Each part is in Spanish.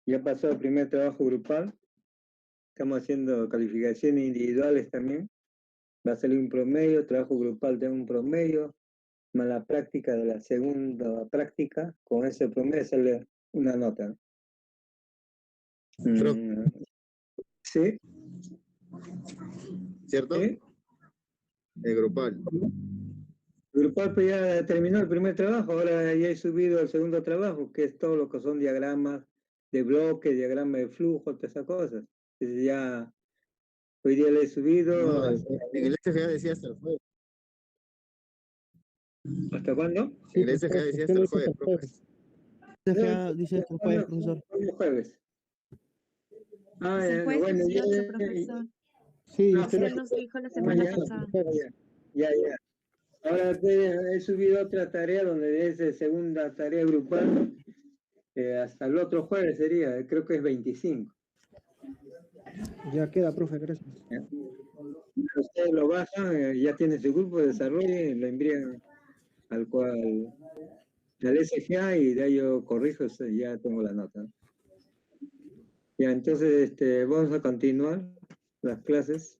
Ya pasó el primer trabajo grupal. Estamos haciendo calificaciones individuales también. Va a salir un promedio, trabajo grupal de un promedio, más la práctica de la segunda práctica. Con ese promedio sale una nota. Pero, Sí. ¿cierto? ¿Sí? El grupal. El grupal pues ya terminó el primer trabajo, ahora ya he subido el segundo trabajo, que es todo lo que son diagramas de bloque, diagrama de flujo, todas esas cosas. Entonces ya hoy día le he subido. No, en el SGA decía hasta el jueves. ¿Hasta cuándo? En el SGA decía hasta el jueves, profe. SGA dice hasta el jueves, profesor. El jueves. Ah, Es el jueves bueno, 18, profesor. Sí, no, usted Usted nos dijo la semana pasada. ya. Ahora he subido otra tarea donde es de segunda tarea grupal. Hasta el otro jueves sería, creo que es 25. Ya queda, profe, gracias. Ustedes lo bajan, ya tiene su grupo de desarrollo y lo envían al SGA y de ahí yo corrijo, ya tengo la nota. Ya, entonces vamos a continuar las clases.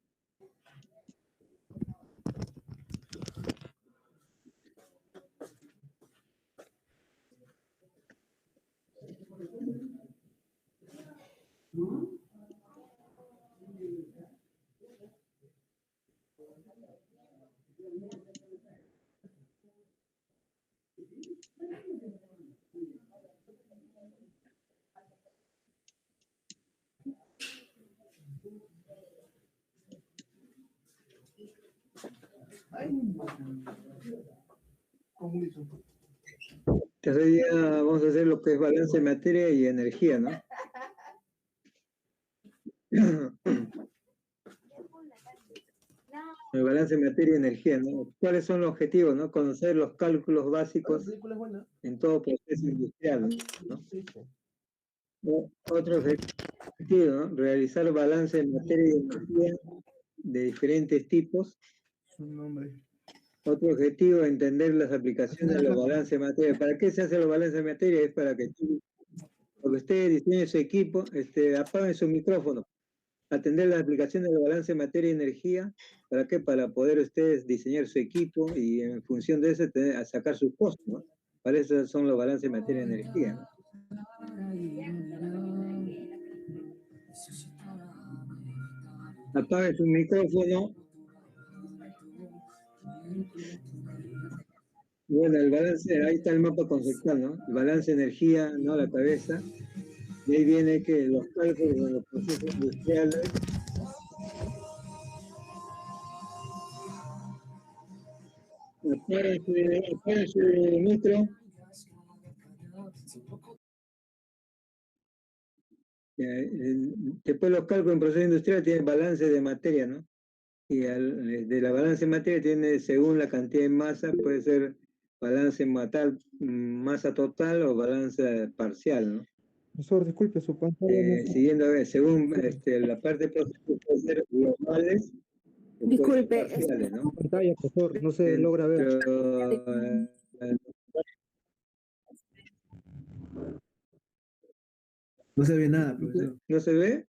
Entonces ya vamos a hacer lo que es balance de materia y energía, ¿no? El balance de materia y energía, ¿no? ¿Cuáles son los objetivos, no? Conocer los cálculos básicos en todo proceso industrial, ¿no? Otro objetivo, ¿no? Realizar balance de materia y energía de diferentes tipos. Otro objetivo, entender las aplicaciones de los balances de materia. ¿Para qué se hacen los balances de materia? Es para que usted diseñe su equipo, apaguen su micrófono, atender las aplicaciones de los balances de materia y energía. ¿Para qué? Para poder ustedes diseñar su equipo y en función de eso a sacar sus costos, ¿no? Para eso son los balances de materia y energía, ¿no? Apague su micrófono. Bueno, el balance, ahí está el mapa conceptual, ¿no? El balance de energía, ¿no? La cabeza. De ahí viene que los cálculos de los procesos industriales. Apague su micro. Después los cálculos en proceso industrial tienen balance de materia, ¿no? Y de la balance de materia tiene, según la cantidad de masa, puede ser balance masa total o balance parcial, ¿no? Profesor, disculpe, su pantalla. Siguiendo, a ver, según la parte de procesos puede ser globales o puede ser Disculpe, parciales, ¿no? Pantalla, profesor, no se logra ver. No se ve nada, profesor. ¿No se ve?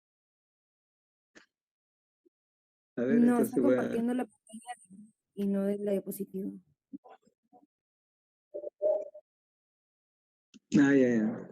A ver, no, entonces está compartiendo la pantalla y no es la diapositiva. Ah, ya.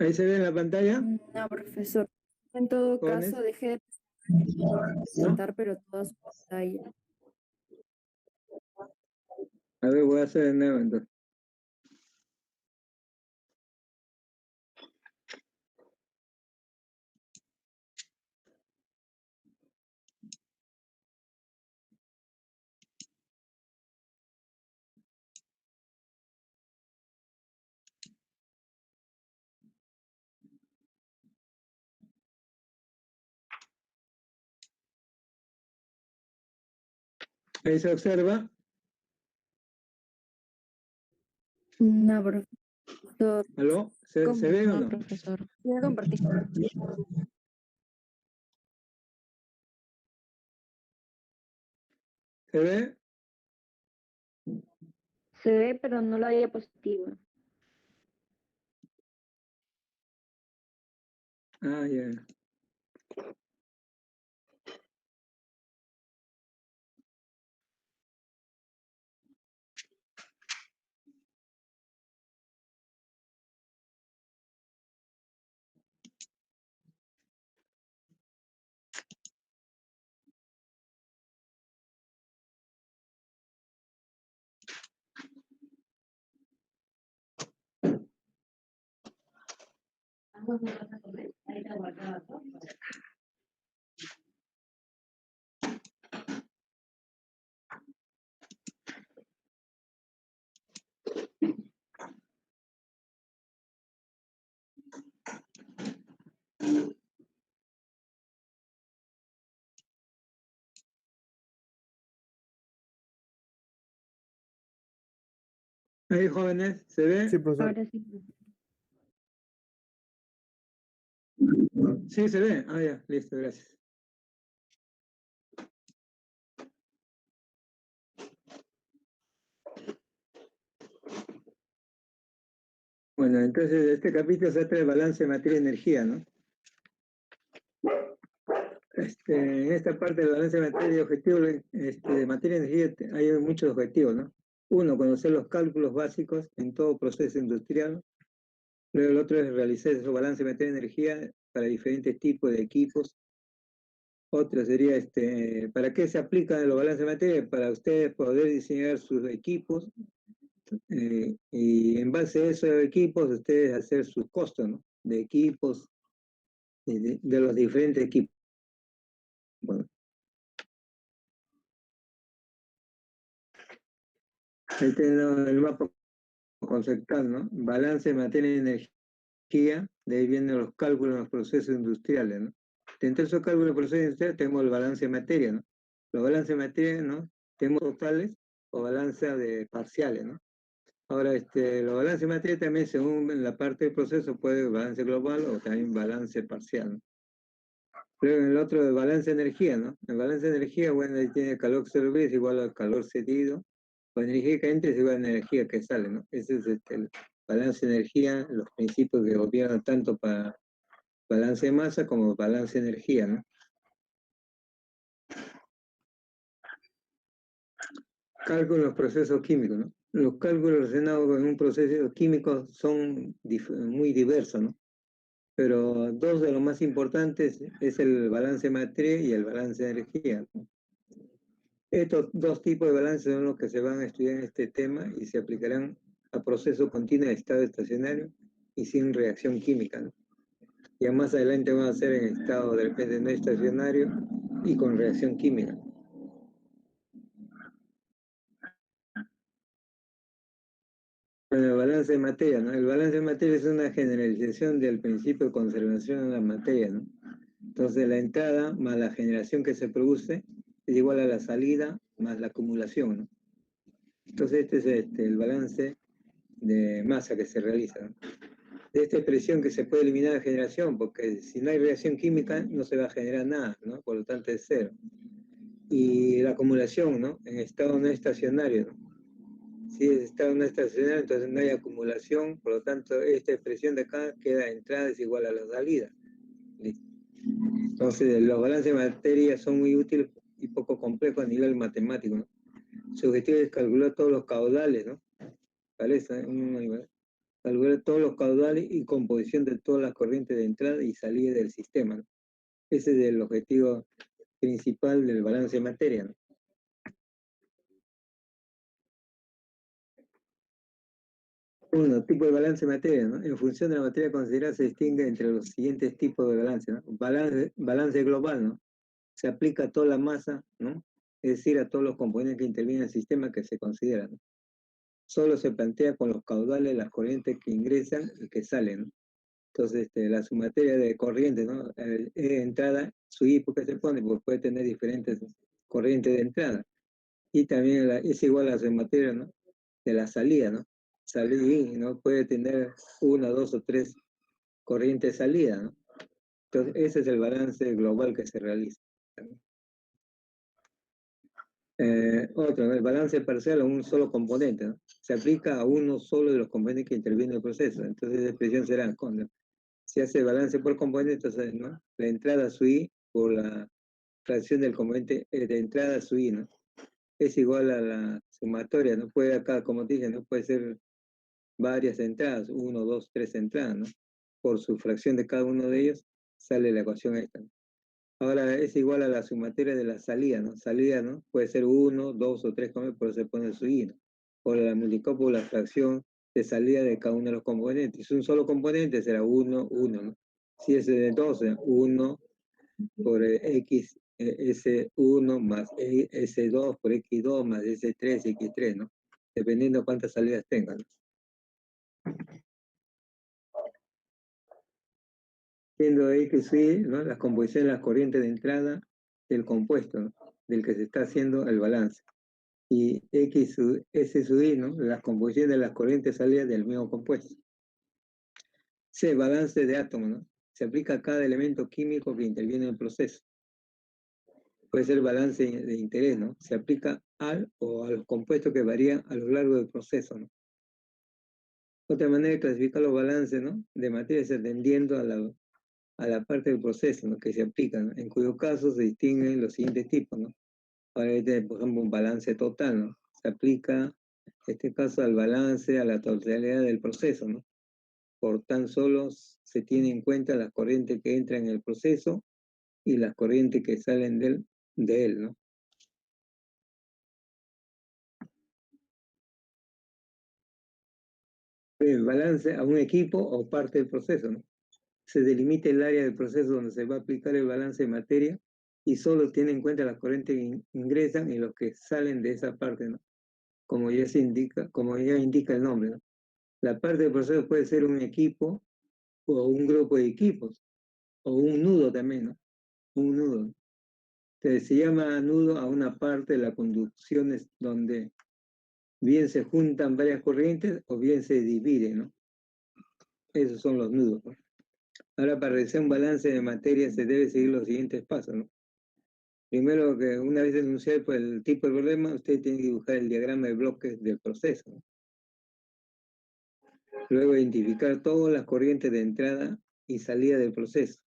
¿Ahí se ve en la pantalla? No, profesor. En todo ¿Jóvenes? caso, dejé de presentar, pero toda su pantalla. A ver, voy a hacer de nuevo entonces. Ahí se observa. No, profesor. ¿Aló? ¿Se ve o No, no? profesor. Voy a compartir. ¿Se ve? Se ve, pero no la diapositiva. Ah, ya. Ahí, jóvenes, ¿se ve? Sí, profesor. Ahora sí. Sí, se ve. Ah, ya, listo, gracias. Bueno, entonces este capítulo se trata de balance de materia y energía, ¿no? En esta parte del balance de materia y objetivos de materia y energía hay muchos objetivos, ¿no? Uno, conocer los cálculos básicos en todo proceso industrial. Luego el otro es realizar esos balances de materia y energía para diferentes tipos de equipos. Otro sería, ¿para qué se aplican los balances de materia? Para ustedes poder diseñar sus equipos y en base a esos equipos ustedes hacer sus costos, ¿no? De equipos, de los diferentes equipos. Bueno, ahí tenemos el mapa conceptual, ¿no? Balance de materia y energía, de ahí vienen los cálculos en los procesos industriales, ¿no? Dentro de esos cálculos de procesos industriales tenemos el balance de materia, ¿no? Los balances de materia, ¿no? Tenemos totales o balance de parciales, ¿no? Ahora, los balances de materia también, según la parte del proceso, puede ser balance global o también balance parcial, ¿no? Luego en el otro, el balance de energía, ¿no? El balance de energía, bueno, ahí tiene calor absorbido es igual al calor cedido, o energía que entra es igual a la energía que sale, ¿no? Ese es el balance de energía, los principios que gobiernan tanto para balance de masa como balance de energía, ¿no? Cálculo de los procesos químicos, ¿no? Los cálculos relacionados con un proceso químico son muy diversos, ¿no? Pero dos de los más importantes es el balance de materia y el balance de energía, ¿no? Estos dos tipos de balance son los que se van a estudiar en este tema y se aplicarán a procesos continuos de estado estacionario y sin reacción química, ¿no? Ya más adelante van a ser en estado de repente no estacionario y con reacción química. Bueno, el balance de materia, ¿no? El balance de materia es una generalización del principio de conservación de la materia, ¿no? Entonces la entrada más la generación que se produce es igual a la salida más la acumulación, ¿no? Entonces este es el balance de masa que se realiza, ¿no? De esta expresión que se puede eliminar la generación, porque si no hay reacción química no se va a generar nada, ¿no? Por lo tanto es cero. Y la acumulación, ¿no? En estado no estacionario, ¿no? Si es estado no estacionario, entonces no hay acumulación, por lo tanto esta expresión de acá queda entrada es igual a la salida. ¿Listo? Entonces los balances de materia son muy útiles y poco complejos a nivel matemático, ¿no? Su objetivo es calcular todos los caudales, ¿no? Parece, calcular todos los caudales y composición de todas las corrientes de entrada y salida del sistema, ¿no? Ese es el objetivo principal del balance de materia, ¿no? Uno, tipo de balance de materia, ¿no? En función de la materia considerada se distingue entre los siguientes tipos de balance, ¿no? Balance global, ¿no? Se aplica a toda la masa, ¿no? Es decir, a todos los componentes que intervienen en el sistema que se consideran, ¿no? Solo se plantea con los caudales, las corrientes que ingresan y que salen, ¿no? Entonces, la submateria de corriente, ¿no? Entrada, su I, ¿por qué se pone? Porque puede tener diferentes corrientes de entrada. y también es igual a la sumatoria, ¿no? De la salida, ¿no? Salida, ¿no? Puede tener una, dos o tres corrientes de salida, ¿no? Entonces, ese es el balance global que se realiza. Otro, ¿no? El balance parcial a un solo componente, ¿no? Se aplica a uno solo de los componentes que intervienen en el proceso. Entonces, la expresión será cuando se hace balance por componente, entonces, ¿no? La entrada su I por la fracción del componente de entrada su I, ¿no? Es igual a la sumatoria, ¿no? Puede acá, como te dije, ¿no? Puede ser varias entradas, uno, dos, tres entradas, ¿no? Por su fracción de cada uno de ellos, sale la ecuación esta, ¿no? Ahora es igual a la sumatoria de la salida, ¿no? Salida, ¿no? Puede ser uno, dos o tres componentes, pero se pone su I, ¿no? O la multiplicó por la fracción de salida de cada uno de los componentes. Si es un solo componente, será uno, uno, ¿no? Si es de 12, 1 por X, S1 más S2 por X2 más S3, X3, ¿no? Dependiendo cuántas salidas tengan, ¿no? Siendo X, Y, ¿no? Las composiciones de las corrientes de entrada del compuesto, ¿no? Del que se está haciendo el balance. Y X, S sub I, ¿no? Las composiciones de las corrientes de salida del mismo compuesto. C, balance de átomos, ¿no? Se aplica a cada elemento químico que interviene en el proceso. Puede ser balance de interés, ¿no? Se aplica al o a los compuestos que varían a lo largo del proceso, ¿no? Otra manera de clasificar los balances, ¿no? De materia es atendiendo a la parte del proceso, ¿no? Que se aplica, ¿no? En cuyo caso se distinguen los siguientes tipos, ¿no? Ahora, por ejemplo, un balance total, ¿no? Se aplica, en este caso, al balance, a la totalidad del proceso, ¿no? Por tan solo se tiene en cuenta las corrientes que entran en el proceso y las corrientes que salen de él, ¿no? El balance a un equipo o parte del proceso, ¿no? Se delimita el área del proceso donde se va a aplicar el balance de materia y solo tiene en cuenta las corrientes que ingresan y los que salen de esa parte, ¿no? Como ya indica el nombre, ¿no? La parte del proceso puede ser un equipo o un grupo de equipos o un nudo también, ¿no? Un nudo, ¿no? Entonces, se llama nudo a una parte de la conducción donde bien se juntan varias corrientes o bien se dividen, ¿no? Esos son los nudos, ¿no? Ahora, para realizar un balance de materia se debe seguir los siguientes pasos, ¿no? Primero, que una vez denunciado pues, el tipo de problema, usted tiene que dibujar el diagrama de bloques del proceso, ¿no? Luego, identificar todas las corrientes de entrada y salida del proceso.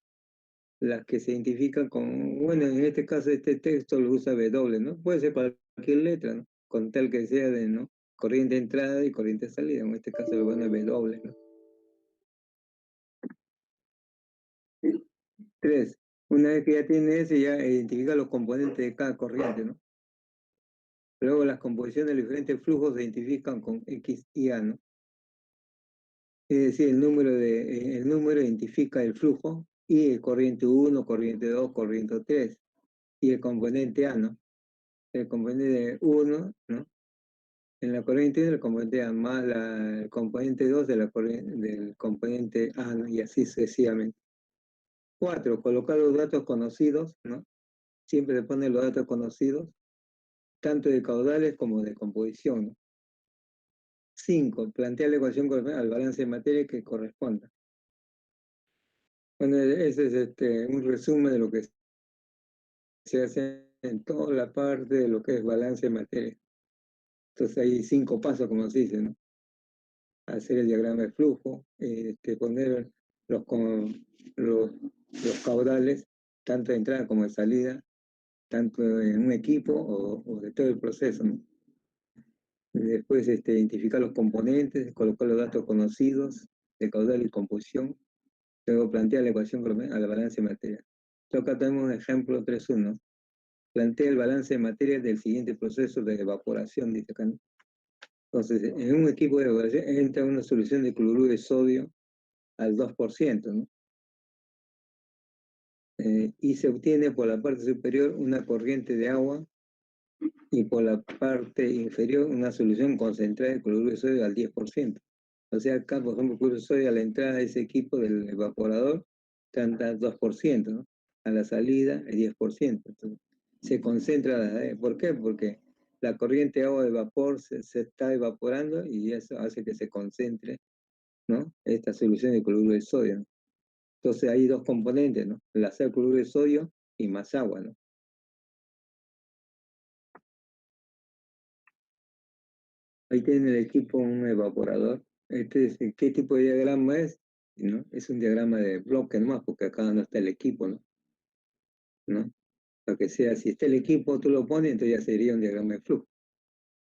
Las que se identifican con, bueno, en este caso este texto lo usa W, ¿no? Puede ser cualquier letra, ¿no? Con tal que sea de, ¿no? Corriente de entrada y corriente de salida. En este caso lo pone W, ¿no? 3. Una vez que ya tiene ese, ya identifica los componentes de cada corriente, ¿no? Luego las composiciones de los diferentes flujos se identifican con X y A, ¿no? Es decir, el número identifica el flujo y el corriente 1, corriente 2, corriente 3 y el componente A, ¿no? El componente 1, ¿no? En la corriente 1 el componente A más el componente 2 del componente A, ¿no? Y así sucesivamente. 4. Colocar los datos conocidos, ¿no? Siempre se ponen los datos conocidos, tanto de caudales como de composición, ¿no? 5. Plantear la ecuación al balance de materia que corresponda. Bueno, ese es un resumen de lo que se hace en toda la parte de lo que es balance de materia. Entonces hay 5 pasos, como se dice, ¿no? Hacer el diagrama de flujo, poner los caudales, tanto de entrada como de salida, tanto en un equipo o de todo el proceso, ¿no? Después identificar los componentes, colocar los datos conocidos de caudal y composición, luego plantear la ecuación a la balance de materia. Acá tenemos un ejemplo 3.1. Plantea el balance de materia del siguiente proceso de evaporación, dice acá, ¿no? Entonces, en un equipo de evaporación entra una solución de cloruro de sodio al 2%, ¿no? Y se obtiene por la parte superior una corriente de agua y por la parte inferior una solución concentrada de cloruro de sodio al 10%. O sea, acá, por ejemplo, cloruro de sodio a la entrada de ese equipo del evaporador está al 2%, ¿no? A la salida el 10%. Entonces, se concentra, ¿por qué? Porque la corriente de agua de vapor se está evaporando y eso hace que se concentre, ¿no? Esta solución de cloruro de sodio, ¿no? Entonces hay dos componentes, ¿no? El sal cloruro de sodio y más agua, ¿no? Ahí tiene el equipo un evaporador. ¿Qué tipo de diagrama es? ¿No? Es un diagrama de bloque nomás, porque acá no está el equipo, ¿no? ¿No? Lo que sea, si está el equipo, tú lo pones, entonces ya sería un diagrama de flujo.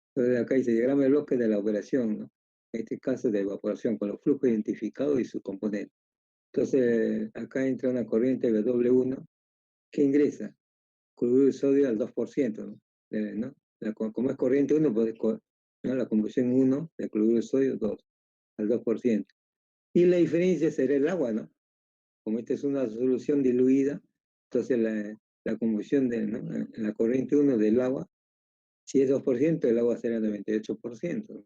Entonces acá dice diagrama de bloque de la operación, ¿no? En este caso de evaporación, con los flujos identificados y sus componentes. Entonces acá entra una corriente W1 que ingresa cloruro de sodio al 2%, ¿no? ¿No? Como es corriente 1, pues, ¿no? La conversión 1 de cloruro de sodio 2, al 2%. Y la diferencia será el agua, ¿no? Como esta es una solución diluida, entonces la conversión ¿no? En la corriente 1 del agua, si es 2%, el agua será 98%, ¿no?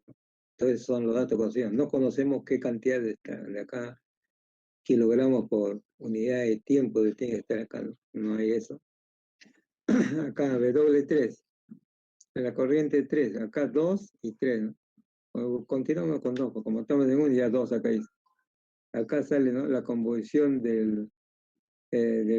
Entonces son los datos conocidos. No conocemos qué cantidad de acá, kilogramos por unidad de tiempo tiene que estar acá, ¿no? No hay eso. Acá W3, en la corriente 3, acá 2 y 3, ¿no? Continuamos con 2, porque como estamos en 1, ya 2 acá dice. Acá sale, ¿no? La convolución del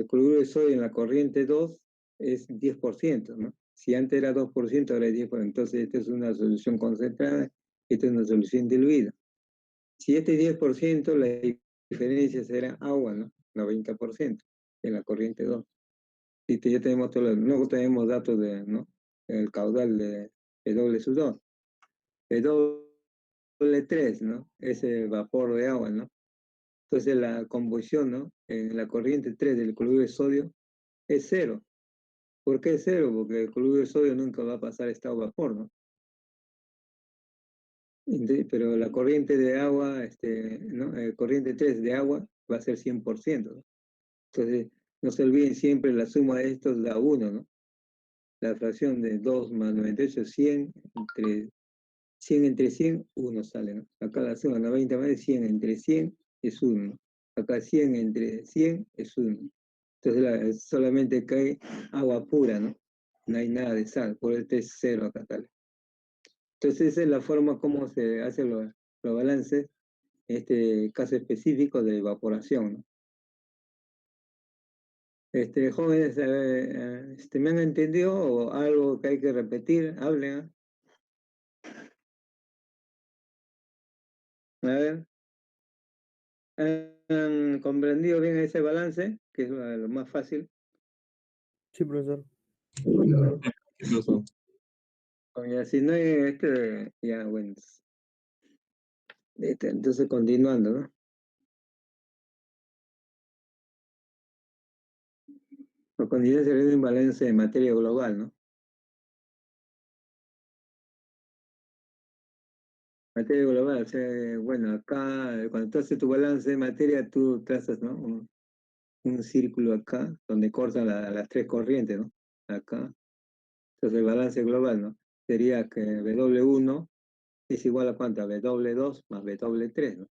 cloruro de sodio en la corriente 2 es 10%, ¿no? Si antes era 2%, ahora es 10%. Entonces, esta es una solución concentrada, esta es una solución diluida. Si este es 10%, la diferencia será agua, ¿no? 90% en la corriente 2. Y ya tenemos no tenemos datos de, ¿no? El caudal de W2. W3, ¿no? Es el vapor de agua, ¿no? Entonces la convulsión, ¿no? En la corriente 3 del cloruro de sodio es cero. ¿Por qué es cero? Porque el cloruro de sodio nunca va a pasar a estado vapor, ¿no? Pero la corriente de agua, ¿no? Corriente 3 de agua va a ser 100%, ¿no? Entonces, no se olviden siempre la suma de estos da 1, ¿no? La fracción de 2 más 98, 100 entre 100, 1 sale, ¿no? Acá la suma 90 más 100 entre 100 es 1, ¿no? Acá 100 entre 100 es 1. Entonces solamente cae agua pura, ¿no? No hay nada de sal, por este es cero acá tal. Entonces esa es la forma como se hacen los balances, en este caso específico de evaporación, ¿no? Jóvenes, ¿me han entendido o algo que hay que repetir? Hablen. A ver, ¿han comprendido bien ese balance? Que es lo más fácil. Sí, profesor. Ya, si no hay ya, bueno. Entonces, continuando, ¿no? Por condición sería un balance de materia global, ¿no? Materia global, o sea, bueno, acá, cuando tú haces tu balance de materia, tú trazas, ¿no? Un círculo acá, donde cortan las tres corrientes, ¿no? Acá. Entonces, el balance global, ¿no? Sería que W1 es igual a ¿cuánto? A W2 más W3, ¿no?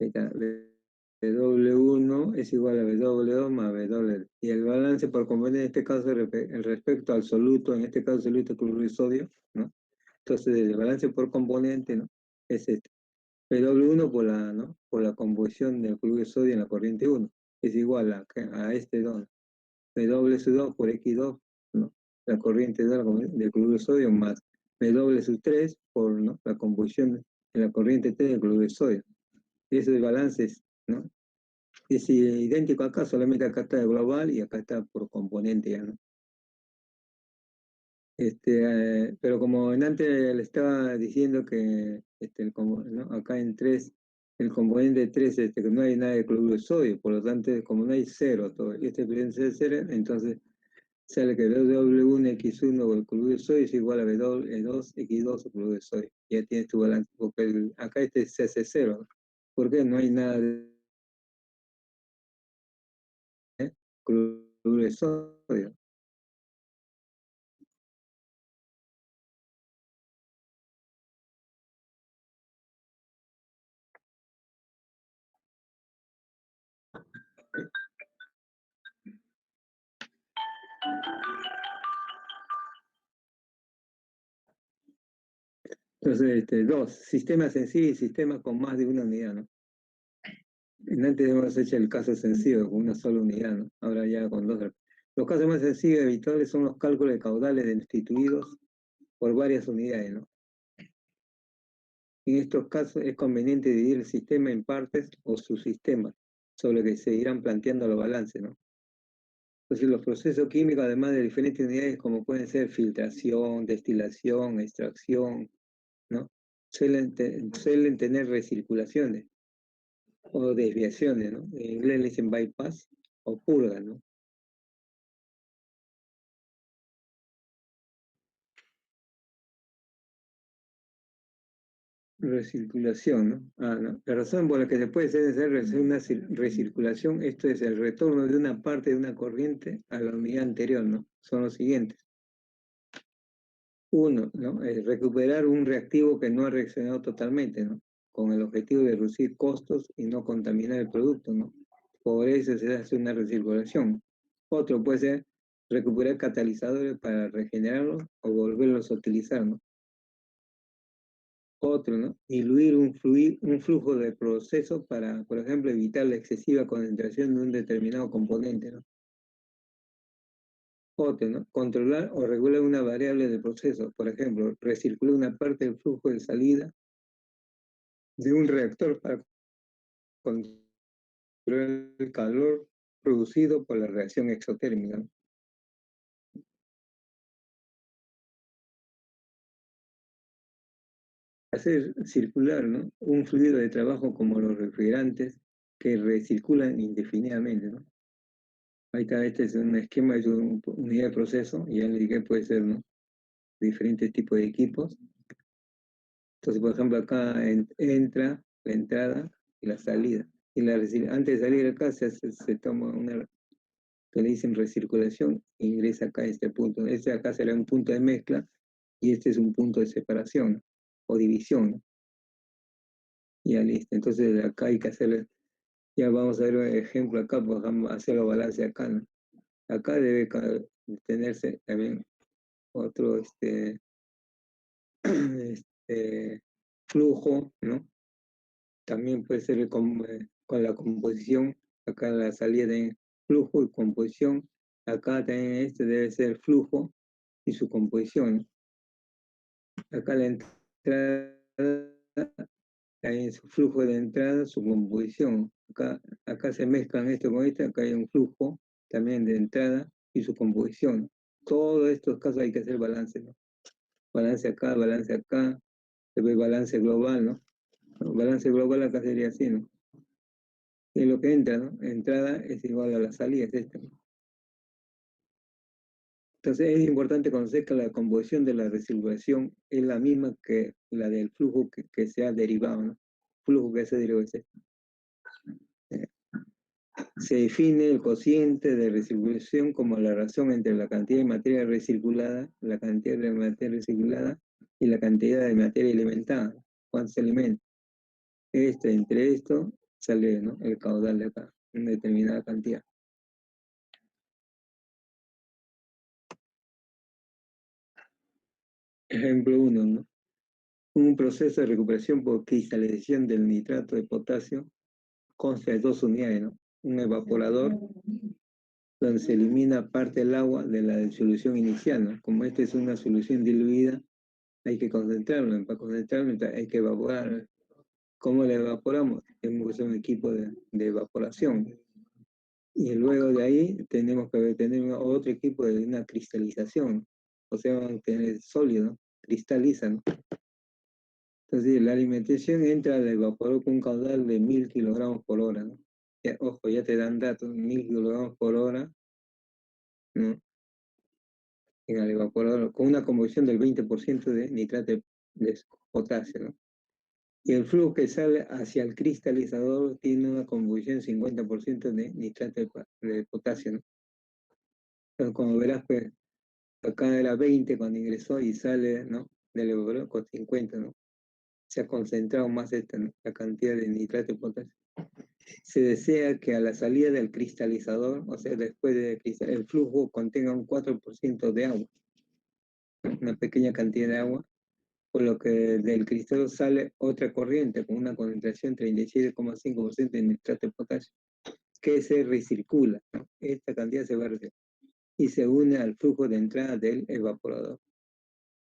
Ahí está, W1 es igual a W2 más W. Y el balance por componente, en este caso, respecto al soluto, en este caso, soluto cloruro de sodio, ¿no? Entonces, el balance por componente, ¿no? Es este. W1 ¿no? Por la convolución del cloruro de sodio en la corriente 1 es igual a este 2. W2 por X2, ¿no? La corriente 2 del cloruro de sodio más W3 por, ¿no? La convolución en la corriente 3 del cloruro de sodio. Y ese balance es, ¿no? Es idéntico acá, solamente acá está el global y acá está por componente ya, ¿no? Pero como en antes le estaba diciendo que ¿no? Acá en 3, el componente 3, que no hay nada de cloruro de sodio, por lo tanto, como no hay cero, todo, y este puede ser 0, entonces sale que W1X1 o el cloruro de sodio es igual a W2X2 o cloruro de sodio. Ya tienes tu balance, porque acá se hace 0, ¿no? Porque no hay nada de cloruro de sodio. Entonces, dos, sistema sencillo y sistema con más de una unidad, ¿no? Antes hemos hecho el caso sencillo con una sola unidad, ¿no? Ahora ya con dos. Los casos más sencillos y habituales son los cálculos de caudales instituidos por varias unidades, ¿no? En estos casos es conveniente dividir el sistema en partes o subsistemas, sobre lo que se irán planteando los balances, ¿no? Entonces los procesos químicos, además de diferentes unidades como pueden ser filtración, destilación, extracción, ¿no? Suelen tener recirculaciones o desviaciones, ¿no? En inglés le dicen bypass o purga, ¿no? Recirculación, ¿no? No. La razón por la que se puede hacer una recirculación, esto es el retorno de una parte de una corriente a la unidad anterior, ¿no? Son los siguientes. Uno, ¿no? Es recuperar un reactivo que no ha reaccionado totalmente, ¿no? Con el objetivo de reducir costos y no contaminar el producto, ¿no? Por eso se hace una recirculación. Otro puede ser recuperar catalizadores para regenerarlos o volverlos a utilizar, ¿no? Otro, ¿no? Diluir un flujo de proceso para, por ejemplo, evitar la excesiva concentración de un determinado componente, ¿no? Otro, ¿no? Controlar o regular una variable del proceso, por ejemplo, recircular una parte del flujo de salida de un reactor para controlar el calor producido por la reacción exotérmica, ¿no? Hacer circular, ¿no? Un fluido de trabajo como los refrigerantes que recirculan indefinidamente, ¿no? Ahí está, este es un esquema de una unidad de proceso, y ya le dije, puede ser, ¿no? Diferentes tipos de equipos. Entonces, por ejemplo, acá entra la entrada y la salida. Y antes de salir acá se toma una que le dicen recirculación, e ingresa acá a este punto. Este acá será un punto de mezcla y este es un punto de separación, ¿no? O división, ¿no? Ya listo. Entonces acá hay que hacer, ya vamos a ver un ejemplo acá, pues vamos a hacer los balances acá, ¿no? Acá debe tenerse también otro flujo, ¿no? También puede ser con la composición, acá la salida de flujo y composición, acá también debe ser flujo y su composición, ¿no? Acá la entrada, hay su flujo de entrada, su composición. Acá se mezclan esto con esto, acá hay un flujo también de entrada y su composición. Todos estos casos hay que hacer balance, ¿no? Balance acá, después balance global, ¿no? Balance global acá sería así, ¿no? Es lo que entra, ¿no? Entrada es igual a la salida, es esto, ¿no? Entonces es importante conocer que la composición de la recirculación es la misma que la del flujo que se ha derivado, ¿no? Flujo que se derivó es esto. Se define el cociente de recirculación como la razón entre la cantidad de materia recirculada, la cantidad de materia recirculada y la cantidad de materia alimentada. ¿Cuánto se alimenta? Entre esto sale, ¿no? El caudal de acá, una determinada cantidad. Ejemplo 1, ¿no? Un proceso de recuperación por cristalización del nitrato de potasio consta de dos unidades, ¿no? Un evaporador donde se elimina parte del agua de la solución inicial, ¿no? Como esta es una solución diluida, hay que concentrarlo. Para concentrarlo hay que evaporar. ¿Cómo la evaporamos? Tenemos que usar un equipo de evaporación. Y luego de ahí tenemos que tener otro equipo de una cristalización. O sea, van a tener sólido, ¿no? Cristaliza, ¿no? Entonces, la alimentación entra al evaporador con un caudal de 1000 kilogramos por hora, ¿no? Ya, ojo, ya te dan datos, 1000 kilogramos por hora, ¿no? En el evaporador, con una composición del 20% de nitrato de potasio, ¿no? Y el flujo que sale hacia el cristalizador tiene una composición 50% de nitrato de potasio, ¿no? Entonces, como verás, pues, acá era 20 cuando ingresó y sale, ¿no? Del evaporador con 50, ¿no? Se ha concentrado más ¿no? La cantidad de nitrato de potasio. Se desea que a la salida del cristalizador, o sea, después de el flujo contenga un 4% de agua, una pequeña cantidad de agua, por lo que del cristal sale otra corriente con una concentración 37,5% de nitrato de potasio, que se recircula, ¿no? Esta cantidad se va a recircular y se une al flujo de entrada del evaporador.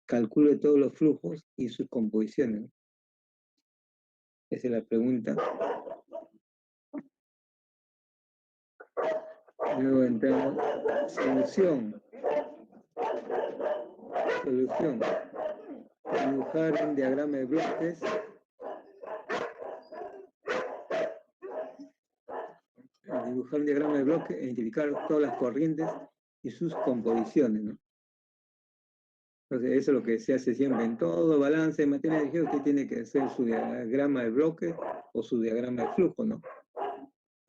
Calcule todos los flujos y sus composiciones, ¿no? Esa es la pregunta. Luego entramos, solución. Dibujar un diagrama de bloques. Dibujar un diagrama de bloques e identificar todas las corrientes y sus composiciones, ¿no? Entonces, eso es lo que se hace siempre en todo balance de materia de energía. Usted tiene que hacer su diagrama de bloque o su diagrama de flujo, ¿no?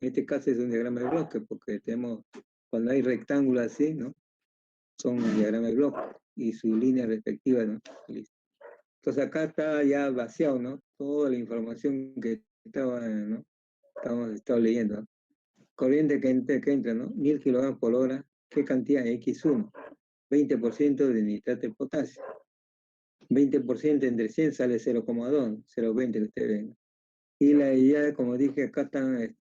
En este caso es un diagrama de bloque, porque tenemos, cuando hay rectángulos así, ¿no? Son diagramas de bloque y su línea respectiva, ¿no? Listo. Entonces acá está ya vaciado, ¿no? Toda la información que estaba, ¿no? Estaba leyendo, ¿no? Corriente que entra, ¿no? 1000 kilogramos por hora. ¿Qué cantidad? X1. 20% de nitrato de potasio. 20% entre 100 sale 0,2, 0,20 que ustedes ven. Y la idea, como dije, acá están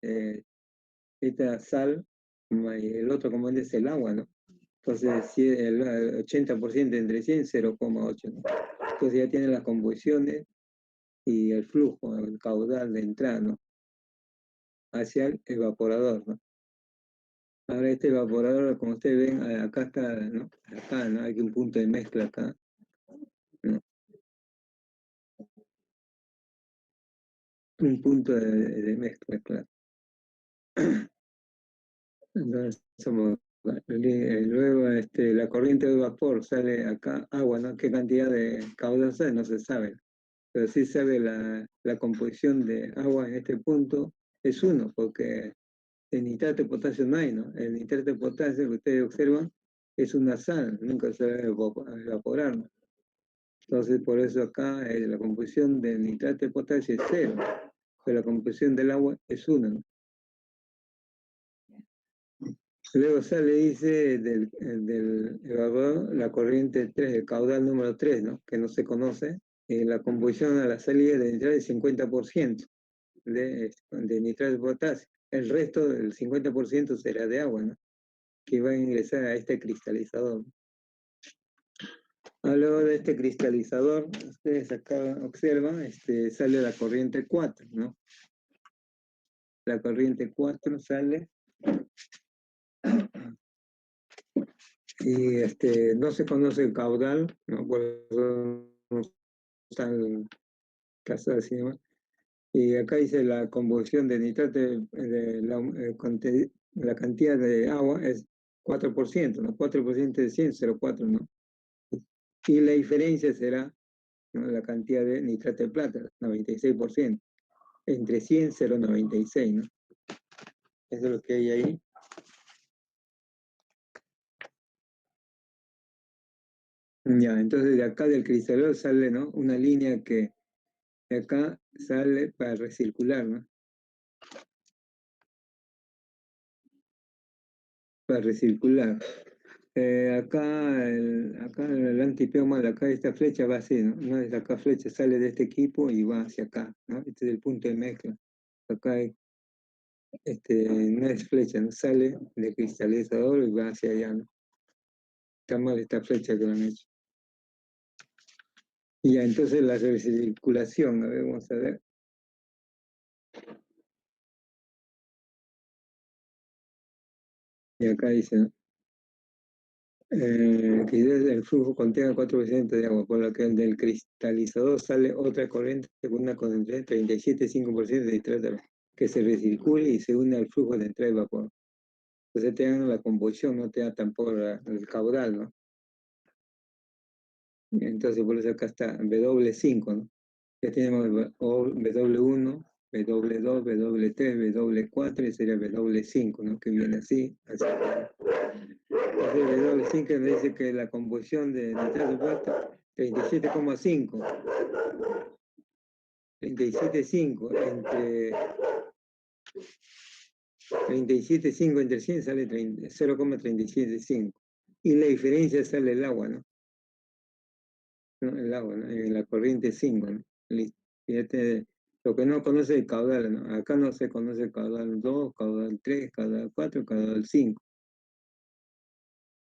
esta sal, y el otro componente es el agua, ¿no? Entonces, si el 80% entre 100, 0,8, ¿no? Entonces ya tiene las composiciones y el flujo, el caudal de entrada, ¿no? Hacia el evaporador, ¿no? Ahora este evaporador, como ustedes ven, acá está, ¿no? Acá, ¿no? Hay un punto de mezcla acá, ¿no? Un punto de mezcla, claro. Entonces, luego la corriente de vapor sale acá, agua, ¿no? ¿Qué cantidad de caudal sale? No se sabe. Pero sí sabe la composición de agua en este punto es 1, porque el nitrato de potasio no hay, ¿no? El nitrato de potasio que ustedes observan es una sal, nunca se va a evaporar, ¿no? Entonces, por eso acá la composición del nitrato de potasio es 0, pero la composición del agua es 1, ¿no? Luego sale, dice, del evaporador la corriente 3, el caudal número 3, ¿no? Que no se conoce. La composición a la salida de nitrato es 50% de nitrato de potasio. El resto, del 50%, será de agua, ¿no? Que va a ingresar a este cristalizador. Luego de este cristalizador, ustedes acá observan, sale la corriente 4, ¿no? La corriente 4 sale y no se conoce el caudal, ¿no? Por eso no están casadas así, ¿no? Y acá dice la composición de nitrato, la cantidad de agua es 4%, ¿no? 4% de 100, 0,4, ¿no? Y la diferencia será, ¿no? La cantidad de nitrato de plata, 96%. Entre 100, 0,96, ¿no? Eso es lo que hay ahí. Ya, entonces de acá del cristalero sale, ¿no? Una línea que de acá sale para recircular, ¿no? Para recircular. Acá el antipeoma de acá, esta flecha va así, ¿no? No es acá flecha, sale de este equipo y va hacia acá, ¿no? Este es el punto de mezcla. Acá hay, no es flecha, ¿no? Sale del cristalizador y va hacia allá, ¿no? Está mal esta flecha que lo han hecho. Y ya, entonces la recirculación, a ver, vamos a ver. Y acá dice, ¿no? Que el flujo contiene 4% de agua, por lo que del cristalizador sale otra corriente con una concentración de 37,5% de nitrato que se recircula y se une al flujo de entrada de vapor. Entonces te dan la composición, no te da tampoco el caudal, ¿no? Entonces por eso acá está W5, ¿no? Ya tenemos W1, W2, W3, W4 y sería W5, ¿no? Que viene así, así. Entonces W5 me dice que la composición de nitrato de plata 37,5. 37,5 entre 37,5 entre 100 sale 0,375. Y la diferencia sale el agua, ¿no? ¿no? El agua, ¿no? En la corriente 5, ¿no? Listo. Fíjate, lo que no conoce el caudal, ¿no? Acá no se conoce el caudal 2, caudal 3, caudal 4, caudal 5.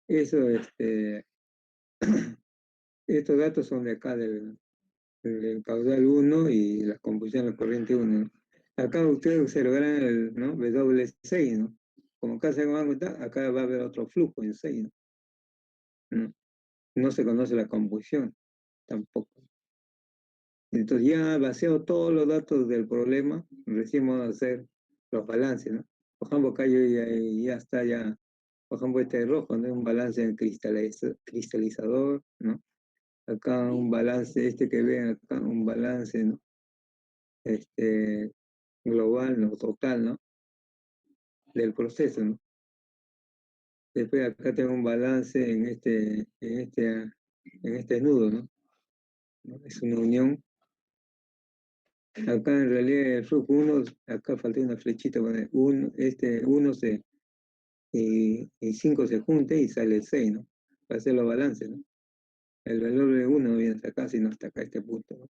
Eso, estos datos son de acá del caudal 1 y la composición de la corriente 1, ¿no? Acá ustedes observarán el, ¿no? W6, ¿no? Como acá se van a contar, acá va a haber otro flujo en 6, ¿no? No se conoce la composición tampoco. Entonces ya vaciado todos los datos del problema, recién vamos a hacer los balances, ¿no? Por ejemplo, acá ya está ya, por ejemplo, este rojo, ¿no? Un balance en cristalizador, ¿no? Acá un balance, este que ven acá, un balance, ¿no? Global, ¿no? Total, ¿no? Del proceso, ¿no? Después acá tengo un balance en este nudo, ¿no? Es una unión. Acá en realidad el flujo 1, acá falta una flechita, uno, 1 y 5 se junta y sale el 6, ¿no? Para hacer los balances, ¿no? El valor de 1 no viene hasta acá, sino hasta acá, este punto, ¿no?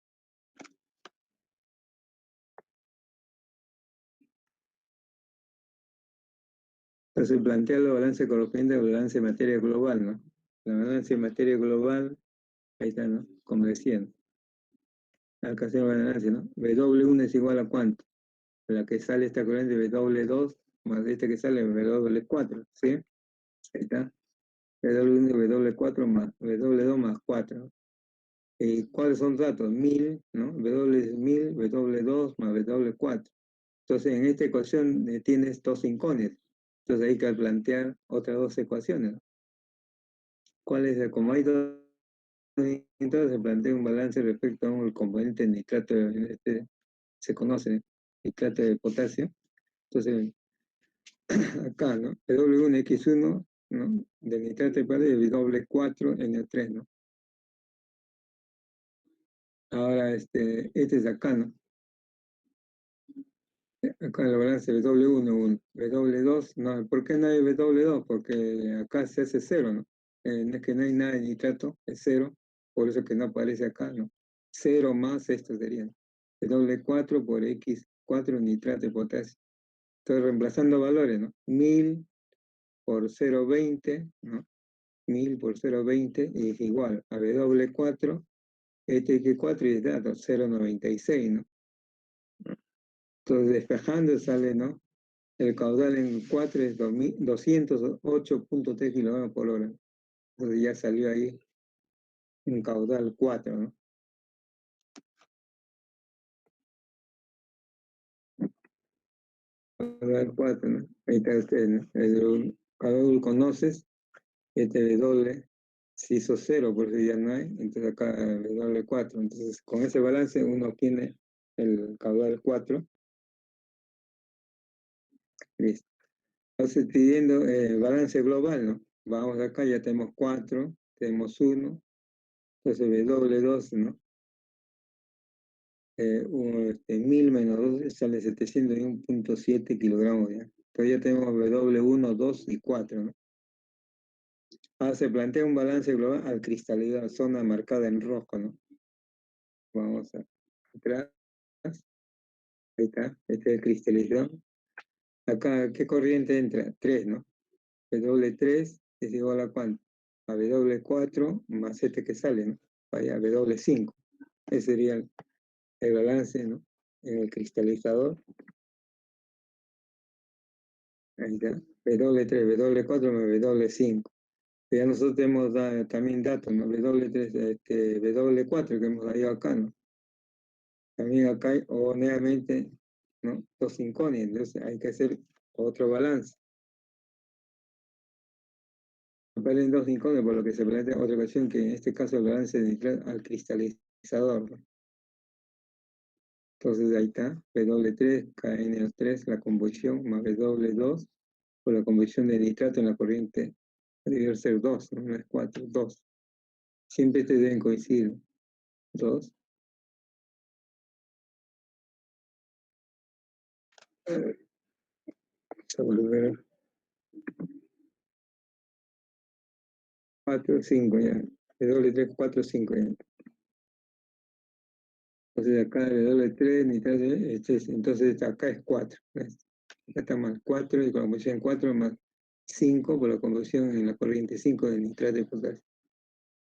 Entonces plantea los balances correspondientes al balance de materia global, ¿no? La balance de materia global, ahí está, ¿no? Como decían. Acá hacemos el balance, ¿no? W1 es igual a ¿cuánto? La que sale esta corriente W2 más este que sale W4, ¿sí? Ahí está. W1 y W4 más W2 más 4. ¿Y cuáles son datos? 1000, ¿no? W es 1000, W2 más W4. Entonces, en esta ecuación tienes dos incones. Entonces hay que plantear otras dos ecuaciones, ¿no? ¿Cuál es? Como hay dos, entonces se plantea un balance respecto a un componente de nitrato, se conoce, nitrato de potasio. Entonces, acá, ¿no? W1X1, ¿no? Del nitrato de potasio y W4N3, ¿no? Ahora, este es acá, ¿no? Acá el balance W1, W2, no, ¿por qué no hay W2? Porque acá se hace 0, ¿no? Es que no hay nada de nitrato, es 0, por eso que no aparece acá, ¿no? 0 más esto sería W4 por X4 nitrato de potasio. Estoy reemplazando valores, ¿no? 1000 por 0,20, ¿no? 1000 por 0,20 es igual a W4, este X4 y este dato, 0,96, ¿no? Entonces despejando sale, ¿no? El caudal en 4 es 208.3 kilogramos por hora. Entonces ya salió ahí un caudal 4, ¿no? Caudal 4, ¿no? Ahí está usted, ¿no? El caudal conoces, este W se hizo 0, por si ya no hay, entonces acá W 4. Entonces con ese balance uno obtiene el caudal 4. Listo. Entonces pidiendo balance global, ¿no? Vamos acá, ya tenemos 4, tenemos 1, entonces W2, ¿no? 1000 menos 2 sale 701.7 kilogramos, ¿ya? Entonces ya tenemos W1, 2 y 4, ¿no? Ahora se plantea un balance global al cristalizar, zona marcada en rojo, ¿no? Vamos atrás, ahí está, este es el cristalizador. Acá, ¿qué corriente entra? 3, ¿no? W3 es igual a ¿cuánto? A W4 más este que sale, ¿no? Vaya, W5. Ese sería el balance, ¿no? En el cristalizador. Ahí está. W3, W4 más W5. Ya nosotros tenemos también datos, ¿no? W3, W4 que hemos dado acá, ¿no? También acá hay, o nuevamente, ¿no? Dos incones, entonces hay que hacer otro balance. Aparecen dos incones, por lo que se plantea otra ocasión que en este caso el balance de nitrato al cristalizador, ¿no? Entonces ahí está, W3, KNO3, la combustión, más W2, por la conversión de nitrato en la corriente, debe ser 2, ¿no? No es 4, 2. Siempre te deben coincidir, 2. Vamos a volver 4, 5 ya. W3, 4, 5 ya. Entonces acá W3, nitrato, entonces acá es 4. ¿Ves? Acá está más 4 y con la composición 4 más 5 por la conversión en la corriente 5 de nitrato de potasio.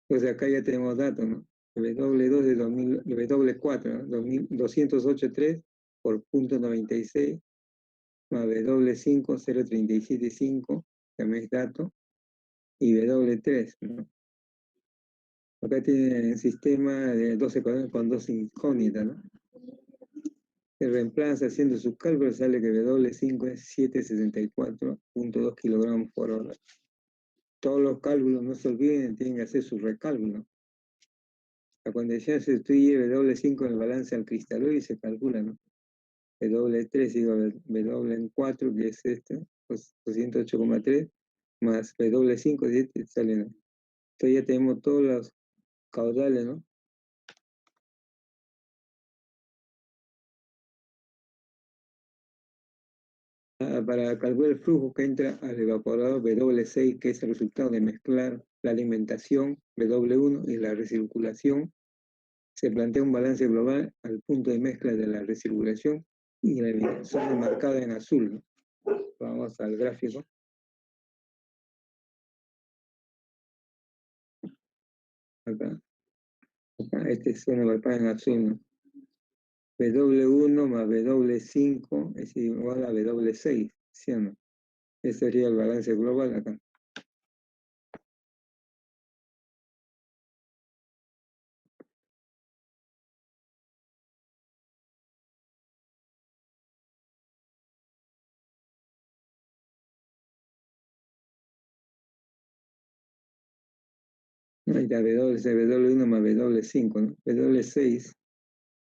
Entonces acá ya tenemos datos, ¿no? W2 de 2000, W4, ¿no? 208.3 por punto 96 más W5, 0.375, también es dato, y W3, ¿no? Acá tiene el sistema de 12 con dos incógnitas, ¿no? Se reemplaza haciendo sus cálculos, sale que W5 es 764.2 kilogramos por hora. Todos los cálculos, no se olviden, tienen que hacer su recálculo. La condición se sustituye W5 en el balance al cristalóide y se calcula, ¿no? W3 igual a W4, que es este, pues 208,3, más W5, sale, ¿no? Entonces ya tenemos todos los caudales, ¿no? Para calcular el flujo que entra al evaporador W6, que es el resultado de mezclar la alimentación W1 y la recirculación, se plantea un balance global al punto de mezcla de la recirculación y la eliminación marcada en azul, ¿no? Vamos al gráfico. Acá, este es una marcada en azul, ¿no? W1 más W5 es igual a W6, ¿sí o no? Ese sería el balance global acá. Ahí está W1 más W5, ¿no? W6,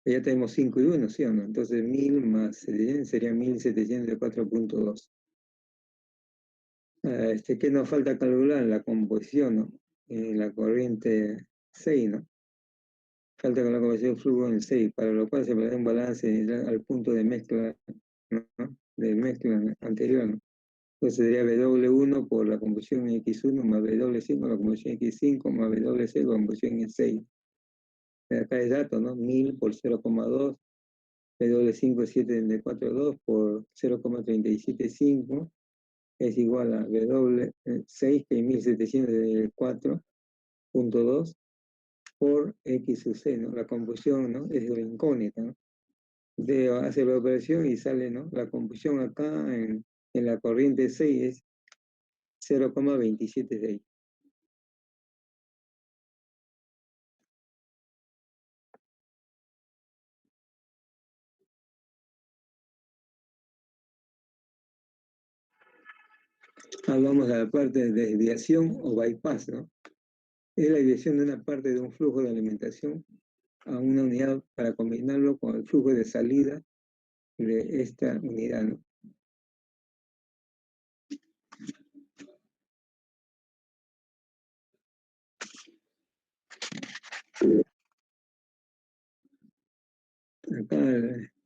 ya tenemos 5 y 1, ¿sí o no? Entonces 1000 más sería 1704.2. ¿Qué nos falta calcular? La composición, ¿no? La corriente 6, ¿no? Falta con la composición de flujo en el 6, para lo cual se plantea un balance al punto de mezcla, ¿no? De mezcla anterior, ¿no? Entonces sería W1 por la composición en X1 más W5 la composición en X5 más W6 la composición en 6. Acá es dato, ¿no? 1000 por 0,2, W5 es 7.4.2 por 0,375 es igual a W6, que es 1704.2 por X sub C, ¿no? La composición, ¿no? Es la incógnita, ¿no? Hace la operación y sale, ¿no? La composición acá en la corriente 6 es 0,276. Vamos a la parte de desviación o bypass, ¿no? Es la desviación de una parte de un flujo de alimentación a una unidad para combinarlo con el flujo de salida de esta unidad, ¿no? Acá,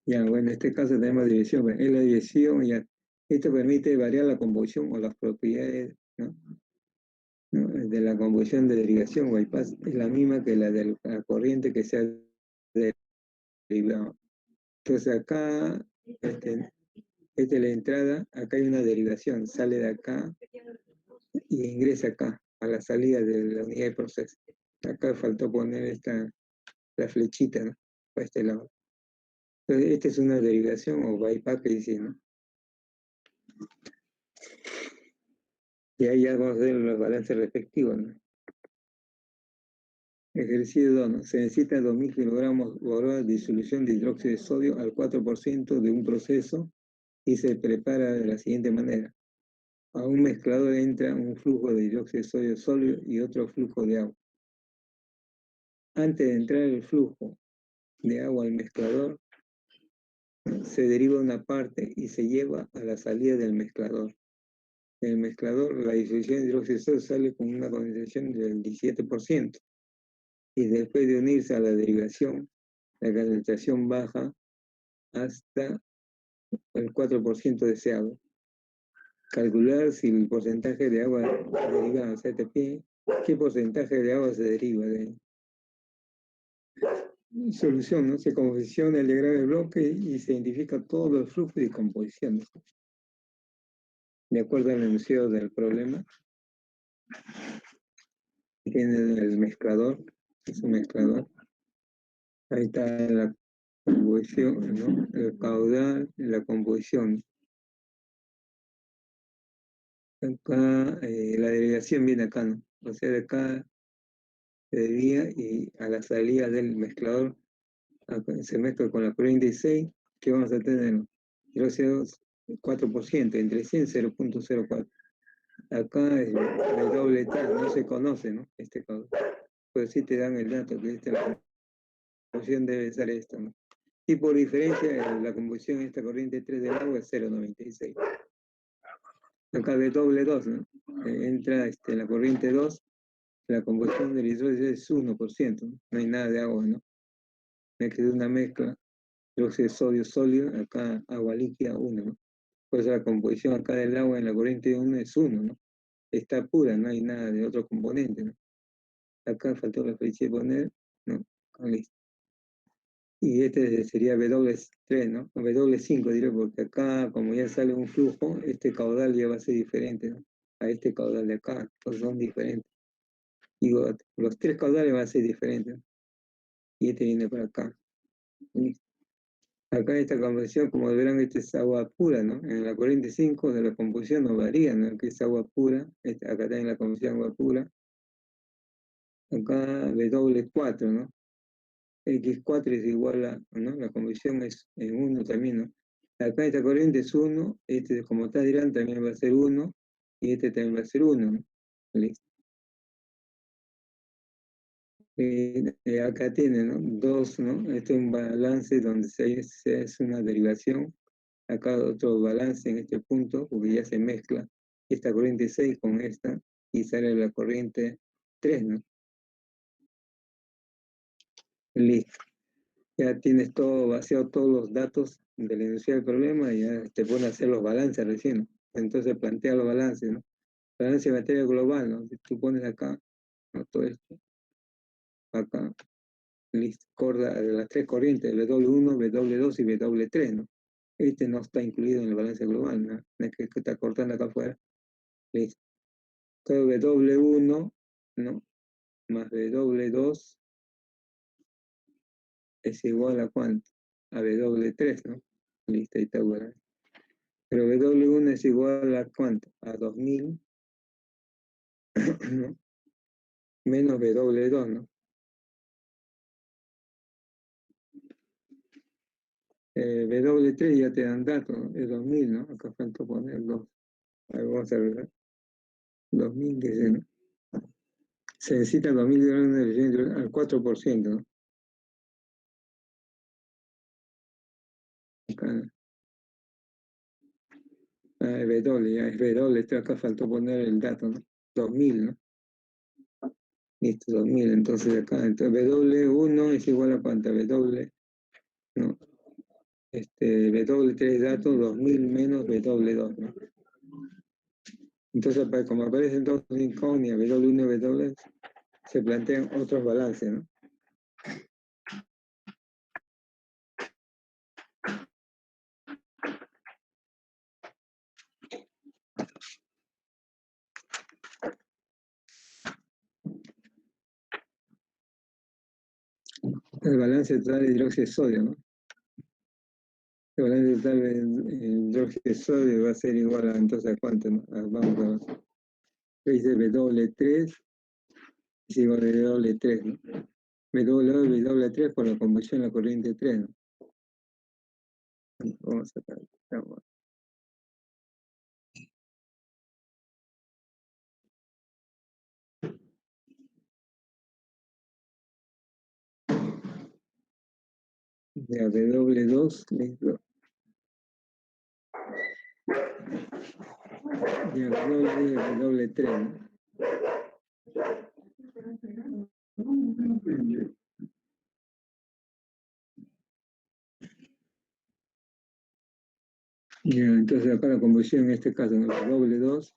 ya, bueno, en este caso tenemos división, es la división, ya. Esto permite variar la composición o las propiedades, ¿no? De la composición de derivación bypass es la misma que la de la corriente que se ha derivado. Entonces acá, esta es la entrada, acá hay una derivación, sale de acá y ingresa acá, a la salida de la unidad de proceso. Acá faltó poner la flechita, ¿no? Para este lado. Entonces, esta es una derivación o bypass que dice, ¿no? Y ahí ya vamos a ver los balances respectivos, ¿no? Ejercicio 2, ¿no? Se necesita 2000 kilogramos por hora de disolución de hidróxido de sodio al 4% de un proceso y se prepara de la siguiente manera. A un mezclador entra un flujo de hidróxido de sodio sólido y otro flujo de agua. Antes de entrar el flujo de agua al mezclador, se deriva una parte y se lleva a la salida del mezclador. En el mezclador, la disolución de hidróxido de sodio sale con una concentración del 17%. Y después de unirse a la derivación, la concentración baja hasta el 4% deseado. Calcular si el porcentaje de agua derivada, o sea, ¿qué porcentaje de agua se deriva de solución, ¿no? Se confecciona el diagrama de bloque y se identifica todos los flujos de composición, ¿no? De acuerdo al enunciado del problema. Tiene el mezclador, es un mezclador. Ahí está la composición, ¿no? El caudal, la composición. Acá la derivación viene acá, ¿no? O sea, de acá se desvía y a la salida del mezclador acá se mezcla con la corriente 6, que vamos a tener 0,04%, entre 100 y 0,04. Acá es el doble tal, no se conoce, ¿no? Este caudal. Pero sí te dan el dato que la composición debe ser esta, ¿no? Y por diferencia, la composición de esta corriente 3 del agua es 0,96. Acá W2, ¿no? Entra la corriente 2, la composición del hidrógeno es 1%, ¿no? No hay nada de agua, ¿no? Me quedó una mezcla, hidróxido de sodio sólido, acá agua líquida 1, ¿no? Por eso la composición acá del agua en la corriente 1 es 1, ¿no? Está pura, no hay nada de otro componente, ¿no? Acá faltó la flecha de poner, ¿no? Listo. Y este sería W3, ¿no? O W5 diré, porque acá, como ya sale un flujo, este caudal ya va a ser diferente, ¿no? A este caudal de acá, entonces son diferentes. Digo, los tres caudales van a ser diferentes, ¿no? Y este viene para acá. ¿Listo? Acá esta conversión, como verán, esta es agua pura, ¿no? En la corriente 5 de la composición no varía, ¿no? Que es agua pura, acá está en la composición agua pura. Acá W4, ¿no? X4 es igual a, ¿no? La conversión es en 1 también, ¿no? Acá esta corriente es 1, este como está dirán también va a ser 1, y este también va a ser 1, ¿no? Listo. Acá tiene, ¿no? 2, ¿no? Este es un balance donde se hace una derivación. Acá otro balance en este punto, porque ya se mezcla esta corriente 6 con esta, y sale la corriente 3, ¿no? Listo. Ya tienes todo vaciado, todos los datos del enunciado del problema, y ya te pone a hacer los balances recién, ¿no? Entonces plantea los balances, ¿no? Balance de materia global, ¿no? Si tú pones acá, ¿no? Todo esto, acá, listo, corda de las tres corrientes, W1, W2 y W3, ¿no? Este no está incluido en el balance global, ¿no? Es que está cortando acá afuera. Listo. Entonces W1, ¿no? Más W2 es igual a ¿cuánto? A W3, ¿no? Listo, ahí está bueno. Pero W1 es igual a ¿cuánto? A 2000, ¿no? Menos W2, ¿no? W3 ya te dan datos, ¿no? Es 2000, ¿no? Acá falta poner 2. A ver, vamos a ver. 2000, dice, ¿no? Se necesita 2000 gramos al 4%, ¿no? Acá, W, ya es W, acá faltó poner el dato, ¿no? 2000, ¿no? Listo, 2000, entonces acá, entonces W1 es igual a cuánto, W, ¿no? W3 datos, 2000 menos W2, ¿no? Entonces, como aparecen dos incógnitas, W1 y W, se plantean otros balances, ¿no? El balance total de hidróxido de sodio, ¿no? El balance total de hidróxido de sodio va a ser igual a, entonces, ¿a cuánto, no? Vamos a ver. Dice W3 es igual a W3, ¿no? W2 y W3 por la conversión a la corriente 3, ¿no? Vamos a sacar. Ya, W2, listo. Ya, W3, ¿no? Ya, entonces acá la convolución en este caso, ¿no? W2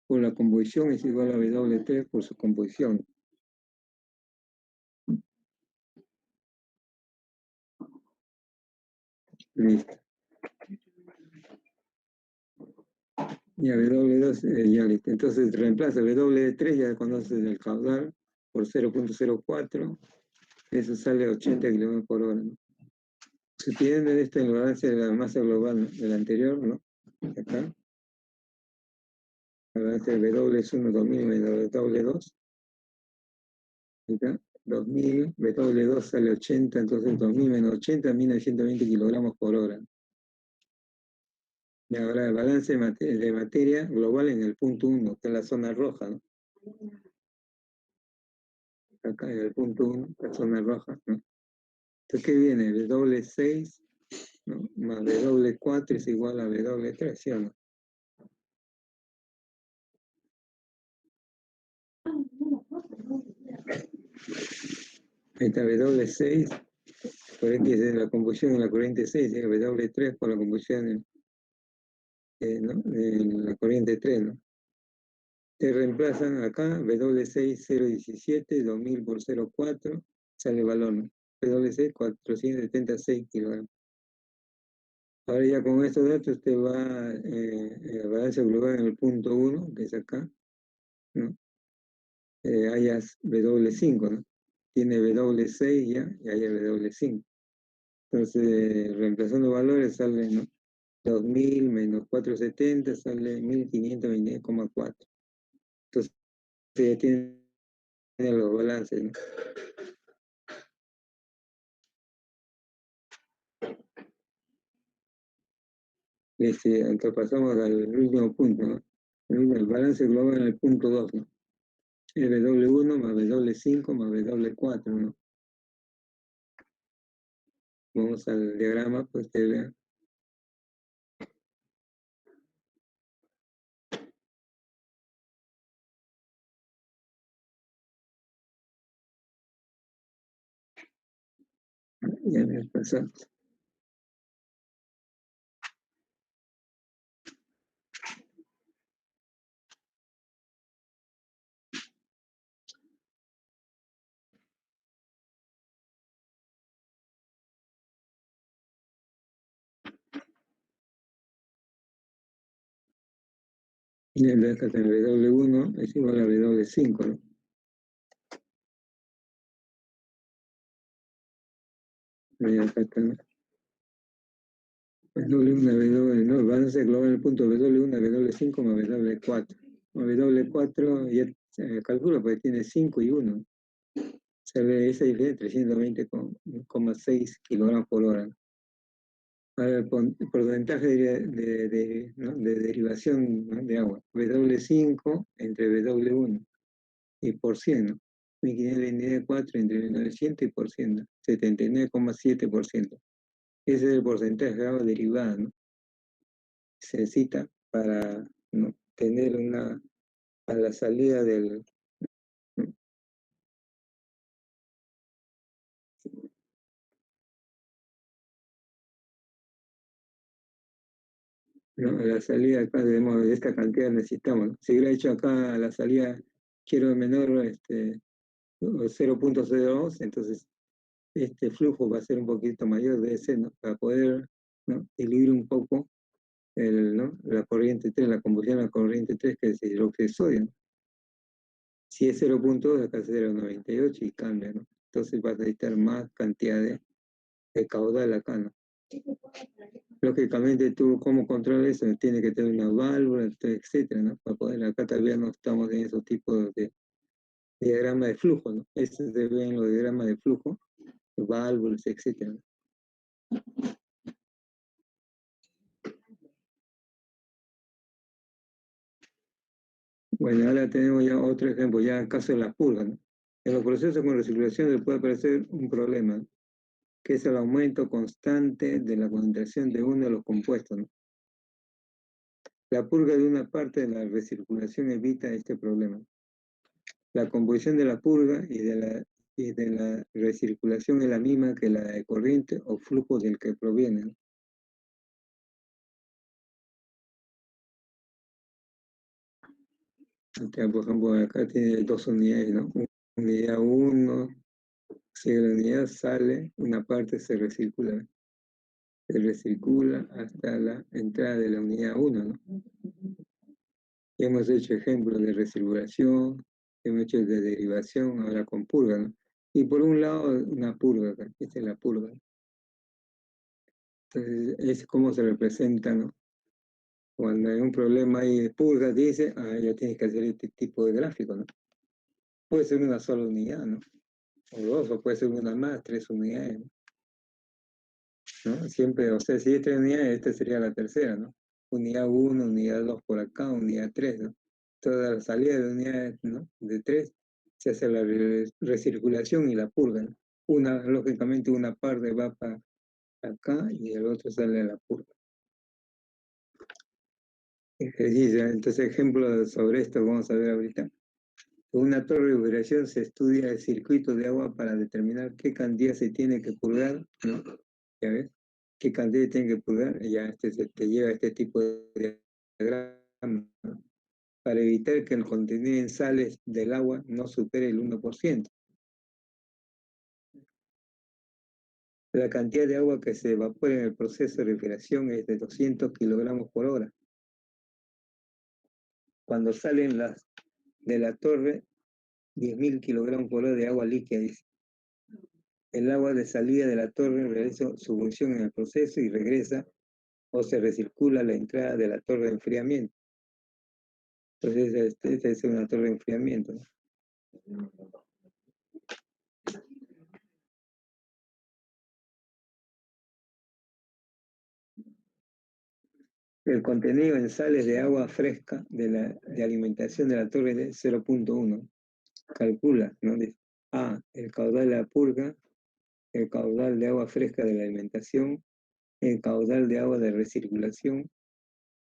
por la convolución es igual a W3 por su composición. Listo. Ya W2, ya listo. Entonces reemplaza W3, ya conoces el caudal, por 0.04. Eso sale 80 kilómetros por hora, ¿no? Si tienen esta el balance de la masa global, ¿no?, del anterior, ¿no? Acá. El balance de W es 1, 2000 menos W2. Acá. 2000, W2 sale 80, entonces 2000 menos 80, 1920 kilogramos por hora. Y ahora el balance de materia global en el punto 1, que es la zona roja, ¿no? Acá en el punto 1, la zona roja, ¿no? Entonces, ¿qué viene? W6, ¿no?, más W4 es igual a W3, ¿sí o no? Ahí está W6, por X es la combustión en la corriente 6, y W3 por la combustión ¿no?, en la corriente 3, ¿no? Te reemplazan acá, W6, 0,17, 2000 por 0,4, sale el valor, ¿no? W6, 476 kilogramos. Ahora ya con estos datos usted va a balance global en el punto 1, que es acá, ¿no? Hayas W5, ¿no? Tiene W6 ya, y hay W5. Entonces, reemplazando valores sale, ¿no?, 2000 menos 470 sale 1529,4. Entonces, ya tiene los balances, ¿no? Entonces pasamos al último punto, ¿no? El balance global en el punto 2, ¿no? El W1 más W5 más W4, ¿no? Vamos al diagrama, pues usted vea. Ya me pasó. Y el W1 es igual a W5, ¿no? Y acá está, ¿no? W1, W, no, el balance global en el punto W1, W5 más W4. W4 ya se calcula porque tiene 5 y 1. Sale esa diferencia, 320,6 kilogramos por hora. Ahora el porcentaje ¿no?, de derivación, ¿no?, de agua. W5 entre W1 y por 100, ¿no? 1524 entre 1900 y por 100, ¿no? 79,7%. Ese es el porcentaje de agua derivada, ¿no?, se necesita para, ¿no?, tener a la salida del, ¿no?, a la salida acá de esta cantidad necesitamos, ¿no? Si hubiera hecho acá a la salida, quiero menor 0.02, entonces este flujo va a ser un poquito mayor de ese, ¿no?, para poder, ¿no?, diluir un poco ¿no?, la corriente 3, la combustión de la corriente 3, que es el hidróxido de sodio, ¿no? Si es 0.2, acá es 0.98 y cambia, ¿no? Entonces vas a necesitar más cantidad de caudal acá, ¿no? Lógicamente tú, ¿cómo controlas eso? Tiene que tener una válvula, etcétera, ¿no? Para poder, acá todavía no estamos en esos tipos de diagrama de flujo, ¿no? Ese se ve en los diagramas de flujo, válvulas, etcétera, ¿no? Bueno, ahora tenemos ya otro ejemplo, ya el caso de la purga, ¿no? En los procesos con recirculación le puede aparecer un problema, ¿no?, que es el aumento constante de la concentración de uno de los compuestos, ¿no? La purga de una parte de la recirculación evita este problema. La composición de la purga y de la recirculación es la misma que la de corriente o flujo del que proviene, ¿no? Por ejemplo, acá tiene dos unidades, ¿no? Unidad 1, si la unidad sale, una parte se recircula. se recircula hasta la entrada de la unidad 1, ¿no? Y hemos hecho ejemplos de recirculación, hemos hecho de derivación, ahora con purga, ¿no? Y por un lado, una purga acá, esta es la purga. Entonces, es como se representa, ¿no? Cuando hay un problema ahí de purga, dice, ya tienes que hacer este tipo de gráfico, ¿no? Puede ser una sola unidad, ¿no? O dos, o puede ser una más, 3 unidades, ¿no? Siempre, o sea, si es 3 unidades, esta sería la tercera, ¿no? Unidad 1, unidad 2 por acá, unidad 3, ¿no? Toda la salida de unidades, ¿no? De 3, se hace la recirculación y la purga, ¿no? Una, lógicamente, una parte va para acá y el otro sale a la purga. Ejercicio, entonces ejemplos sobre esto vamos a ver ahorita. En una torre de operación se estudia el circuito de agua para determinar qué cantidad se tiene que purgar, ¿no? ¿Ya ves? ¿Qué cantidad tiene que purgar? Ya te lleva a este tipo de diagrama, ¿no? Para evitar que el contenido en sales del agua no supere el 1%. La cantidad de agua que se evapora en el proceso de refrigeración es de 200 kilogramos por hora. Cuando salen de la torre, 10.000 kilogramos por hora de agua líquida, dice. El agua de salida de la torre realiza su función en el proceso y regresa o se recircula a la entrada de la torre de enfriamiento. Entonces, esta es una torre de enfriamiento, ¿no? El contenido en sales de agua fresca de alimentación de la torre de 0.1. Calcula, ¿no? Dice, el caudal de la purga, el caudal de agua fresca de la alimentación, el caudal de agua de recirculación,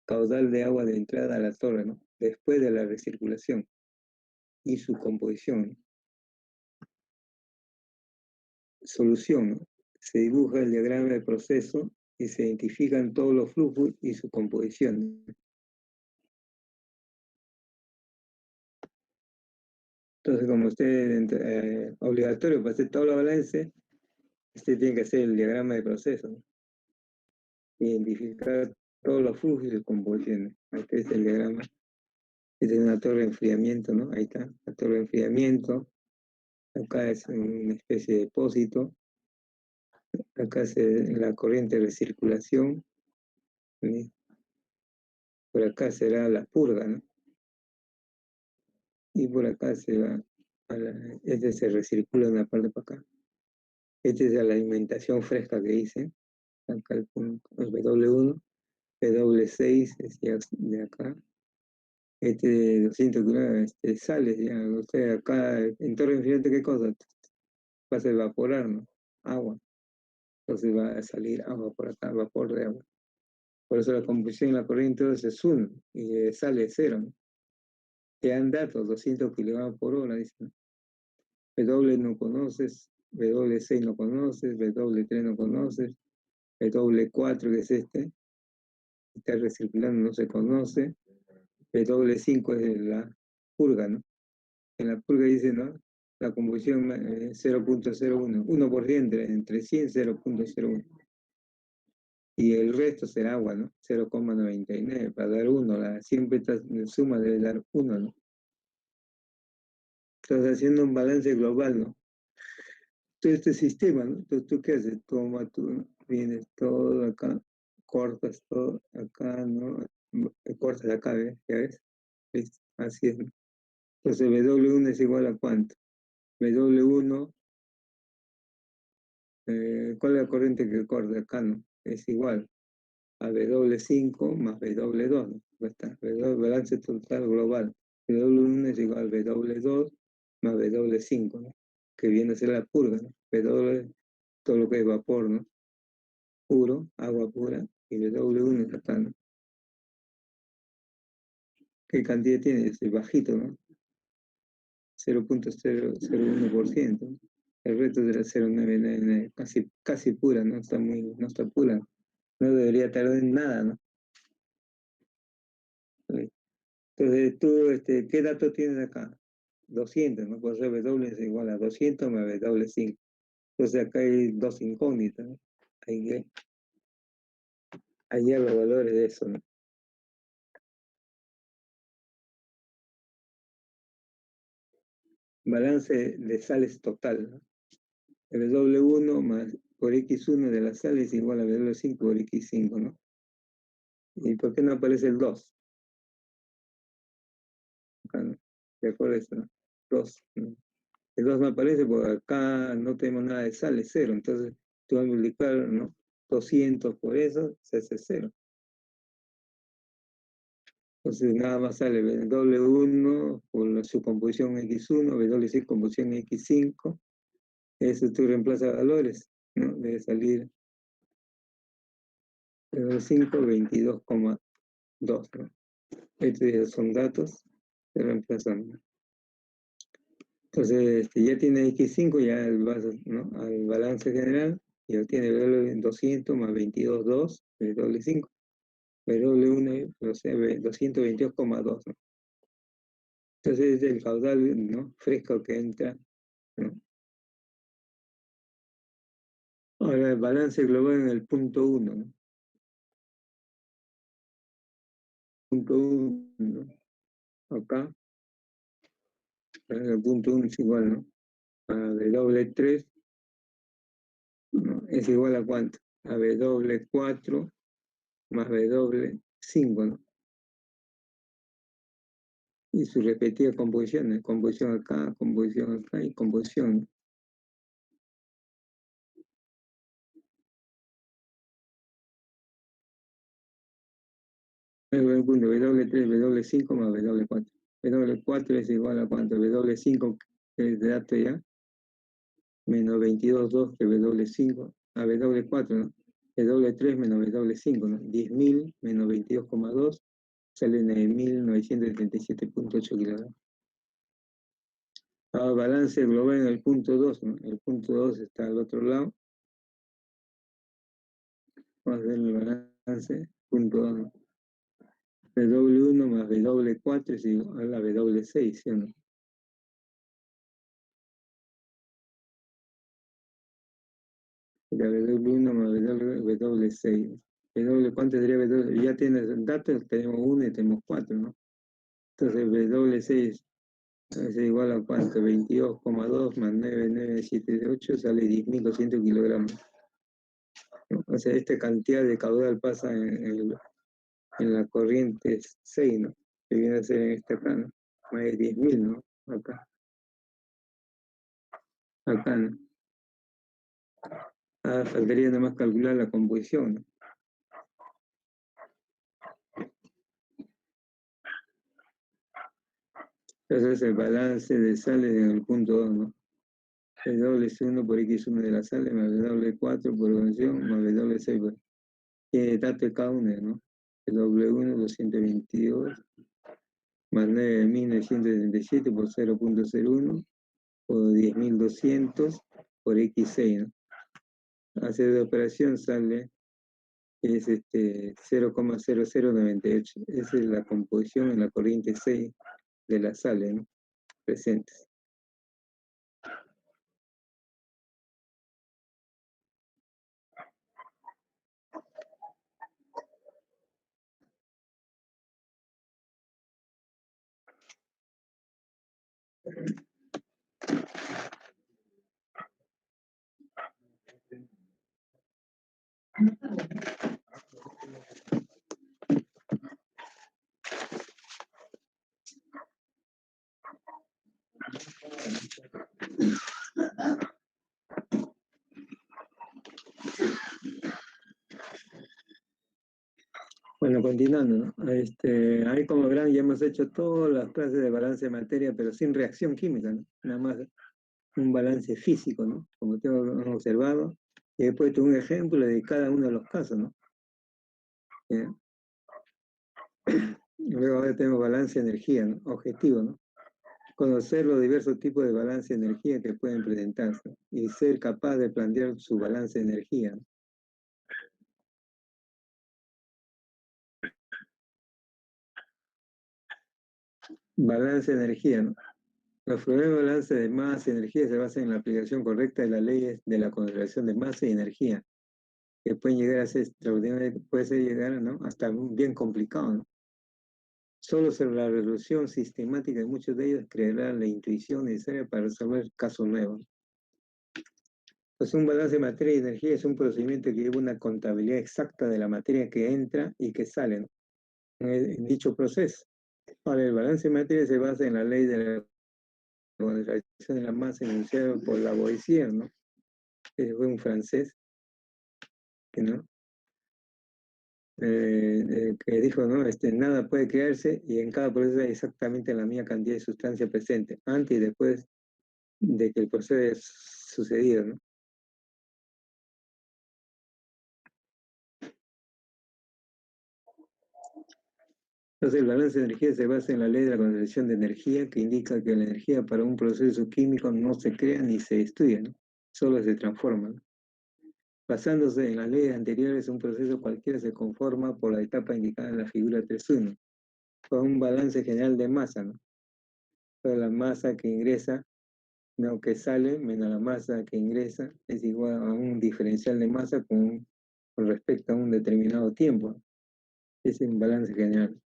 caudal de agua de entrada a la torre, ¿no? Después de la recirculación y su composición, ¿no? Solución, ¿no? Se dibuja el diagrama del proceso y se identifican todos los flujos y su composición. Entonces, como usted obligatorio para hacer todo el balance, usted tiene que hacer el diagrama de proceso, ¿no? Identificar todos los flujos y sus composiciones. Este es el diagrama. Esta es una torre de enfriamiento, ¿no? Ahí está, la torre de enfriamiento. Acá es una especie de depósito. Acá es la corriente de recirculación. ¿Sí? Por acá será la purga, ¿no? Y por acá se va, este se recircula una parte para acá. Esta es la alimentación fresca que hice. Acá el punto, el W1, W6 es de acá. Este de 200 kilogramos, sales, ya, o sea, acá en torre enfriante, ¿qué cosa? Vas a evaporar, ¿no? Agua. Entonces va a salir agua por acá, vapor de agua. Por eso la combustión y la corriente es 1 y sale 0, ¿no? Te dan datos, 200 kilogramos por hora, dicen. W no conoces, W6 no conoces, W3 no conoces, W4 que es este, está recirculando, no se conoce, W5 es la purga, ¿no? En la purga dice, ¿no? La combustión 0.01, 1% entre 100 0.01. Y el resto será agua, ¿no? 0,99 para dar 1, siempre esta suma debe dar 1, ¿no? Estás haciendo un balance global, ¿no? Todo este sistema, ¿no? Entonces, ¿tú qué haces? Toma, tú vienes todo acá, cortas todo acá, ¿no? Cortas acá, ¿ves? ¿Ya ves? ¿Ves? Así es, ¿no? Entonces, W1 es igual a ¿cuánto? W1, ¿cuál es la corriente que corta acá, no? Es igual a W5 más W2, ¿no? Ya está, balance total global. W1 es igual a W2 más W5, ¿no? Que viene a ser la purga, ¿no? W, todo lo que es vapor, ¿no? Puro, agua pura, y W1 es acá, ¿no? ¿Qué cantidad tiene? Es bajito, ¿no? 0.001%, ¿no? El resto de la 0,999, casi pura, ¿no? No está pura. No debería tardar en nada, ¿no? Entonces, tú, ¿qué datos tienes acá? 200, ¿no? Pues W es igual a 200 más W5. Entonces, acá hay dos incógnitas, ¿no? Hay hallar los valores de eso, ¿no? Balance de sales total, ¿no? El W1 más por X1 de las sales es igual a W5 por X5, ¿no? ¿Y por qué no aparece el 2? Acá, ¿no? ¿De acuerdo a eso, no? 2, ¿no? El 2 no aparece porque acá no tenemos nada de sales, 0. Entonces, tú vas a multiplicar, ¿no? 200 por eso, se hace 0. Entonces, nada más sale W1 por su composición X1, W6 composición X5. Eso tú reemplazas valores, ¿no? Debe salir W5, 22,2, ¿no? Estos son datos, se reemplazan, ¿no? Entonces, ya tiene X5, ya vas, ¿no? Al balance general, y ya tiene W200 más 22,2, W5, W1, o sea, 222,2, ¿no? Entonces, es el caudal, ¿no? Fresco que entra, ¿no? Ahora, el balance global en el punto 1, ¿no? Punto 1, ¿no? Acá, en el punto 1 es igual, ¿no? A W3, ¿no? Es igual a cuánto? A W4 más W5, ¿no? Y sus respectivas composiciones, composición acá y composición. W3, W5 más W4. W4 es igual a cuánto? W5, que es de dato ya, menos 22,2 que W5, a W4, ¿no? W3 menos W5, ¿no? 10.000 menos 22,2 sale 9.977,8 kilogramos. Ahora, balance global en el punto 2, ¿no? El punto 2 está al otro lado. Vamos a ver el balance, punto 2, ¿no? W1 más W4 es igual a W6, ¿sí o no? La W1 más W6. ¿Cuánto sería W? Ya tienes datos, tenemos 1 y tenemos 4, ¿no? Entonces W6 es igual a cuánto, 22,2 más 9,978 sale 10.200 kilogramos, ¿no? O sea, esta cantidad de caudal pasa en la corriente 6, ¿no? Que viene a ser en este plano, más de 10.000, ¿no? Acá, ¿no? Faltaría nada más calcular la composición, ¿no? Entonces el balance de sales en el punto 2, ¿no? W1 por X1 de la sales más W4 por función más W6 por... Tiene datos de cada una, ¿no? W1 222 más 9.977 por 0,01 o 10.200 por X6, ¿no? Hacer de operación sale, es 0,0098. Esa es la composición en la corriente 6 de las sales, ¿no? Presentes. Bueno, continuando, ¿no? Ahí como verán ya hemos hecho todas las clases de balance de materia, pero sin reacción química, ¿no? Nada más un balance físico, ¿no? Como hemos observado, y he puesto un ejemplo de cada uno de los casos, ¿no? Luego ahora tenemos balance de energía, ¿no? Objetivo, ¿no? Conocer los diversos tipos de balance de energía que pueden presentarse, ¿no? Y ser capaz de plantear su balance de energía, ¿no? Balance de energía, ¿no? Los problemas de balance de masa y energía se basan en la aplicación correcta de las leyes de la conservación de masa y energía. que pueden llegar a ser extraordinariamente, puede ser llegar, ¿no? Hasta bien complicado, ¿no? Solo sobre la resolución sistemática de muchos de ellos creará la intuición necesaria para resolver casos nuevos. Pues un balance de materia y energía es un procedimiento que lleva una contabilidad exacta de la materia que entra y que sale, ¿no? En dicho proceso. Ahora, el balance de materia se basa en la ley de la concentración de la masa enunciada por Lavoisier, ¿no? Que fue un francés, ¿no? Que dijo, ¿no? Nada puede crearse y en cada proceso hay exactamente la misma cantidad de sustancia presente, antes y después de que el proceso haya sucedido, ¿no? Entonces, el balance de energía se basa en la ley de la conservación de energía, que indica que la energía para un proceso químico no se crea ni se estudia, ¿no? Solo se transforma, ¿no? Basándose en las leyes anteriores, un proceso cualquiera se conforma por la etapa indicada en la figura 3.1, con un balance general de masa, ¿no? Toda la masa que ingresa, no que sale, menos la masa que ingresa, es igual a un diferencial de masa con respecto a un determinado tiempo. Es un balance general.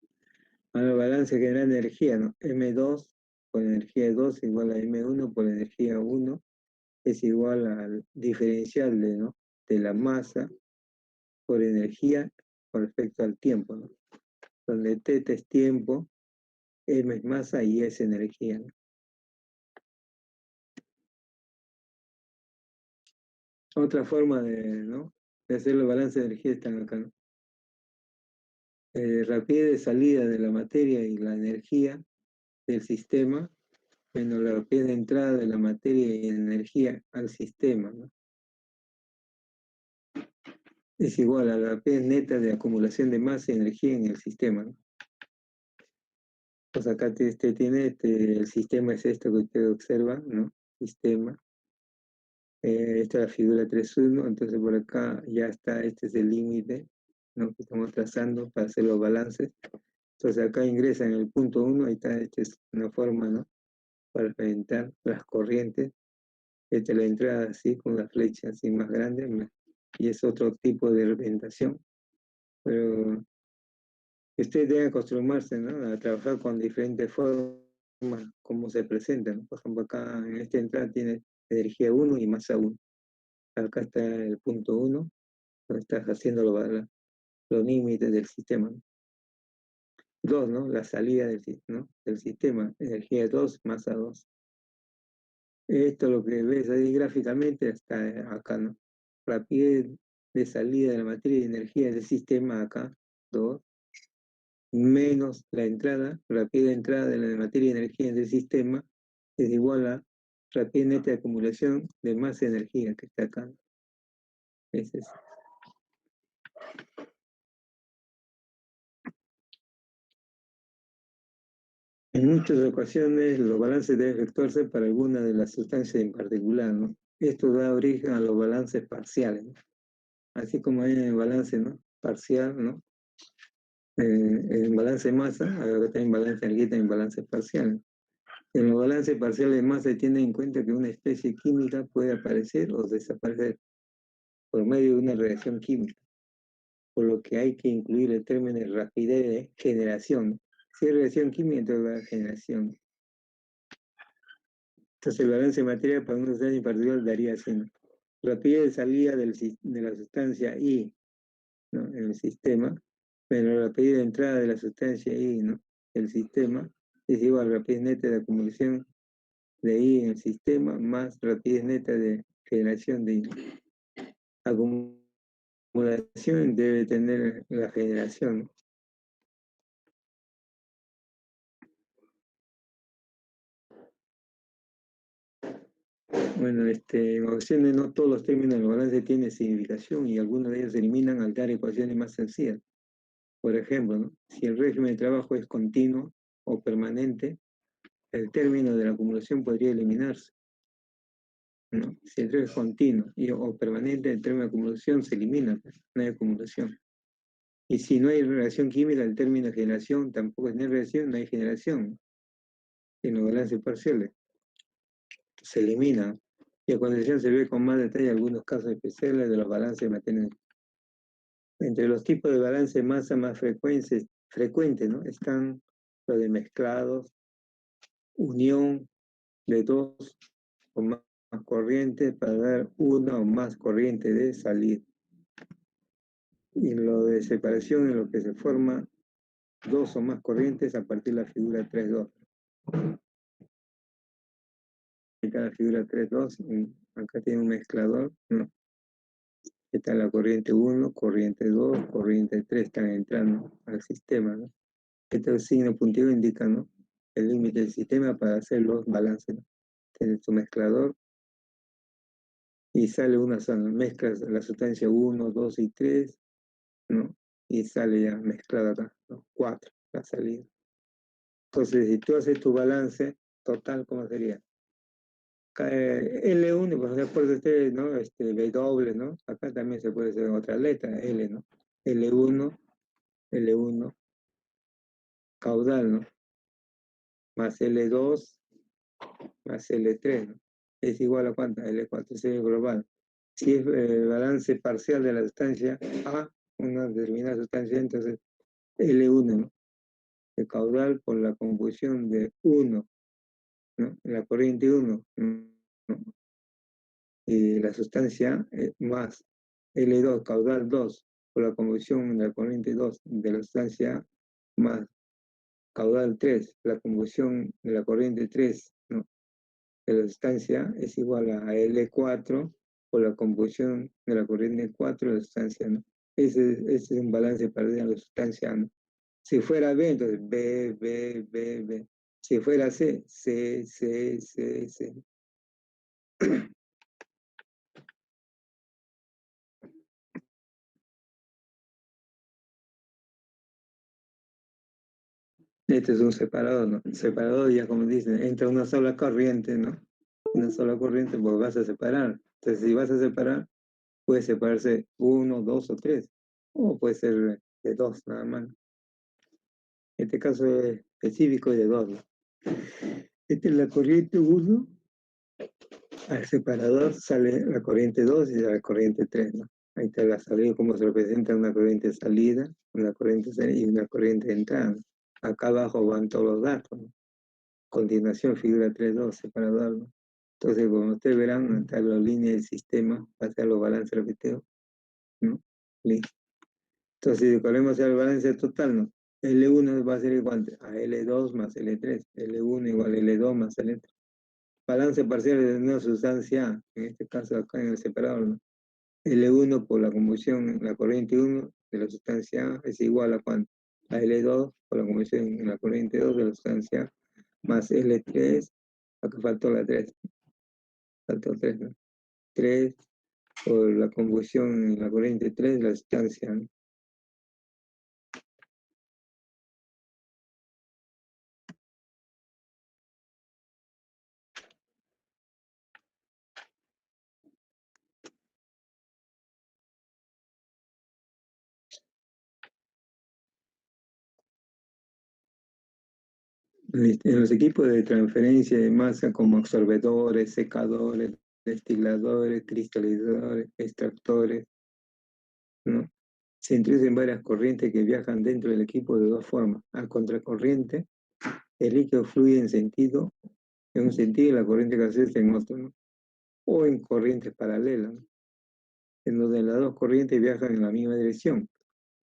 Ahora, el balance general de energía, ¿no? M2 por energía 2 igual a M1 por energía 1 es igual al diferencial de, ¿no? de la masa por energía con respecto al tiempo, ¿no? Donde θ es tiempo, M es masa y E es energía, ¿no? Otra forma de, ¿no? de hacer el balance de energía están acá, ¿no? Rapidez de salida de la materia y la energía del sistema, menos la rapidez de entrada de la materia y energía al sistema, ¿no? Es igual a la rapidez neta de acumulación de masa y energía en el sistema, ¿no? Pues acá tiene, el sistema es esto que usted observa, ¿no? Sistema. Esta es la figura 3.1, entonces por acá ya está, este es el límite, ¿no? que estamos trazando para hacer los balances. Entonces acá ingresa en el punto 1, ahí está, esta es una forma, ¿no? Para representar las corrientes. Esta es la entrada así, con la flecha así más grande, y es otro tipo de representación. Pero usted debe acostumbrarse, ¿no? A trabajar con diferentes formas, como se presentan, ¿no? Por ejemplo, acá en esta entrada tiene energía 1 y masa 1. Acá está el punto 1, donde estás haciendo los límites del sistema, ¿no? 2, ¿no? La salida ¿no? del sistema, energía 2, masa 2. Esto lo que ves ahí gráficamente está acá, ¿no? Rapidez de salida de la materia y energía del sistema acá, 2, menos la entrada, rapidez de entrada de la materia y energía del sistema, es igual a rapidez neta de acumulación de masa y energía que está acá. Ese es. En muchas ocasiones los balances deben efectuarse para alguna de las sustancias en particular, ¿no? Esto da origen a los balances parciales, ¿no? Así como hay en el balance, ¿no? Parcial, ¿no? En balance de masa, ahora está en balance de energía, en balance parcial. En los balances parciales de masa se tiene en cuenta que una especie química puede aparecer o desaparecer por medio de una reacción química, por lo que hay que incluir el término de rapidez de generación. Si hay reacción química, entonces va a generación. Entonces el balance de materia para una sustancia en particular daría así, ¿no? Rapidez de salida de la sustancia I, ¿no? en el sistema, pero la rapidez de entrada de la sustancia I, ¿no? el sistema, es igual a rapidez neta de acumulación de I en el sistema más rapidez neta de generación de I. Acumulación debe tener la generación, ¿no? Bueno, en ocasiones no todos los términos del balance tienen significación y algunos de ellos se eliminan al dar ecuaciones más sencillas. Por ejemplo, ¿no? Si el régimen de trabajo es continuo o permanente, el término de la acumulación podría eliminarse, ¿no? Si el término es continuo o permanente, el término de acumulación se elimina, pues, no hay acumulación. Y si no hay relación química, el término de generación tampoco es relación, no hay generación en los balances parciales. Se elimina. Y a continuación se ve con más detalle algunos casos especiales de los balances de materia Entre los tipos de balance de masa más frecuentes, ¿no? Están los de mezclados, unión de dos o más corrientes para dar una o más corrientes de salida. Y lo de separación en lo que se forma dos o más corrientes a partir de la figura 3.2. Acá la figura 3.2, acá tiene un mezclador, ¿no? Está la corriente 1, corriente 2, corriente 3, están entrando al sistema, ¿no? Este signo puntivo indica, ¿no?, el límite del sistema para hacer los balances, ¿no? Tienes tu mezclador y sale una sola, mezclas la sustancia 1, 2 y 3, ¿no? Y sale ya mezclada acá, ¿no? 4, la salida. Entonces, si tú haces tu balance total, ¿cómo sería? L1, por ejemplo, ustedes, ¿no? W, ¿no? Acá también se puede hacer otra letra, L, ¿no? L1, caudal, ¿no? Más L2, más L3, ¿no? Es igual a ¿cuánto? L4, es el global. Si es balance parcial de la sustancia A, una determinada sustancia, entonces L1, ¿no? El caudal por la combustión de 1, ¿no? La corriente 1, ¿no? Y la sustancia más L2, caudal 2, por la combustión de la corriente 2 de la sustancia A, más caudal 3, la combustión de la corriente 3, ¿no?, de la sustancia, es igual a L4 por la combustión de la corriente 4 de la sustancia, ¿no? Ese es un balance parcial de la sustancia, ¿no? Si fuera B, entonces B, B, B, B. Si fuera C, C, C, C, C. Este es un separador, ¿no? El separador, ya como dicen, entra una sola corriente, ¿no? Una sola corriente, pues vas a separar. Entonces, si vas a separar, puede separarse 1, 2 o 3. O puede ser de 2 nada más. Este caso es específico de 2, ¿no? Esta es la corriente 1. Al separador sale la corriente 2 y la corriente 3, ¿no? Ahí está la salida, cómo se representa una corriente de salida, una corriente de salida y una corriente de entrada. Acá abajo van todos los datos, ¿no? Continuación, figura 3.2, separador, ¿no? Entonces, como ustedes verán, está la línea del sistema, va a ser los balances repetidos, ¿no? Listo. Entonces, si ponemos el balance total, ¿no? L1 va a ser igual a L2 más L3, L1 igual a L2 más L3. Balance parcial de una sustancia A, en este caso acá en el separador, ¿no? L1 por la combustión en la corriente 1 de la sustancia A es igual a ¿cuánto? A L2 por la combustión en la corriente 2 de la sustancia A, más L3, acá faltó la 3, faltó 3, ¿no? 3 por la combustión en la corriente 3 de la sustancia, ¿no? En los equipos de transferencia de masa como absorbedores, secadores, destiladores, cristalizadores, extractores, ¿no?, se introducen varias corrientes que viajan dentro del equipo de dos formas. A contracorriente, el líquido fluye en un sentido y la corriente gaseosa en otro, ¿no?, o en corrientes paralelas, ¿no?, en donde las dos corrientes viajan en la misma dirección.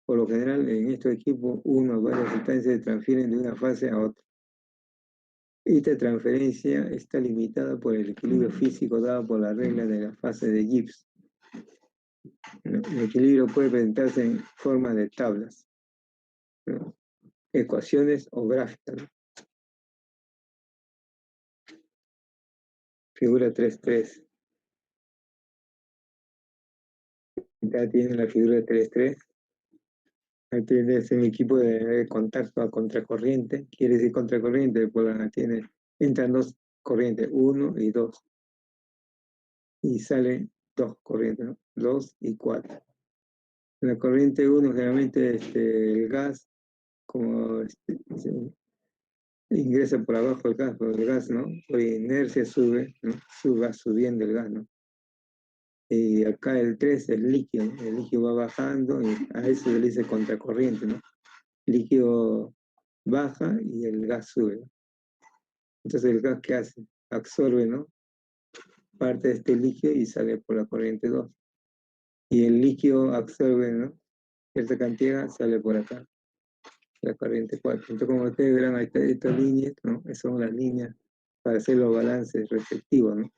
Por lo general, en estos equipos, una o varias sustancias se transfieren de una fase a otra. Esta transferencia está limitada por el equilibrio físico dado por la regla de la fase de Gibbs. El equilibrio puede presentarse en forma de tablas, ¿no?, ecuaciones o gráficas, ¿no? Figura 3.3. Ya tiene la figura 3.3. Ahí tienes un equipo de contacto a contracorriente. Quiere decir contracorriente, pues entran dos corrientes, 1 y 2. Y salen dos corrientes, ¿no?, 2 y 4. En la corriente 1, generalmente el gas, como ingresa por abajo el gas, ¿no?, por inercia sube, ¿no?, va subiendo el gas, ¿no? Y acá el 3 es líquido, ¿no? El líquido va bajando y a eso se le dice contracorriente, ¿no? El líquido baja y el gas sube, ¿no? Entonces el gas, ¿qué hace? Absorbe, ¿no? Parte de este líquido y sale por la corriente 2. Y el líquido absorbe, ¿no? Cierta cantidad, sale por acá, la corriente 4. Entonces, como ustedes verán, ahí está estas líneas, ¿no? Esas son las líneas para hacer los balances respectivos, ¿no?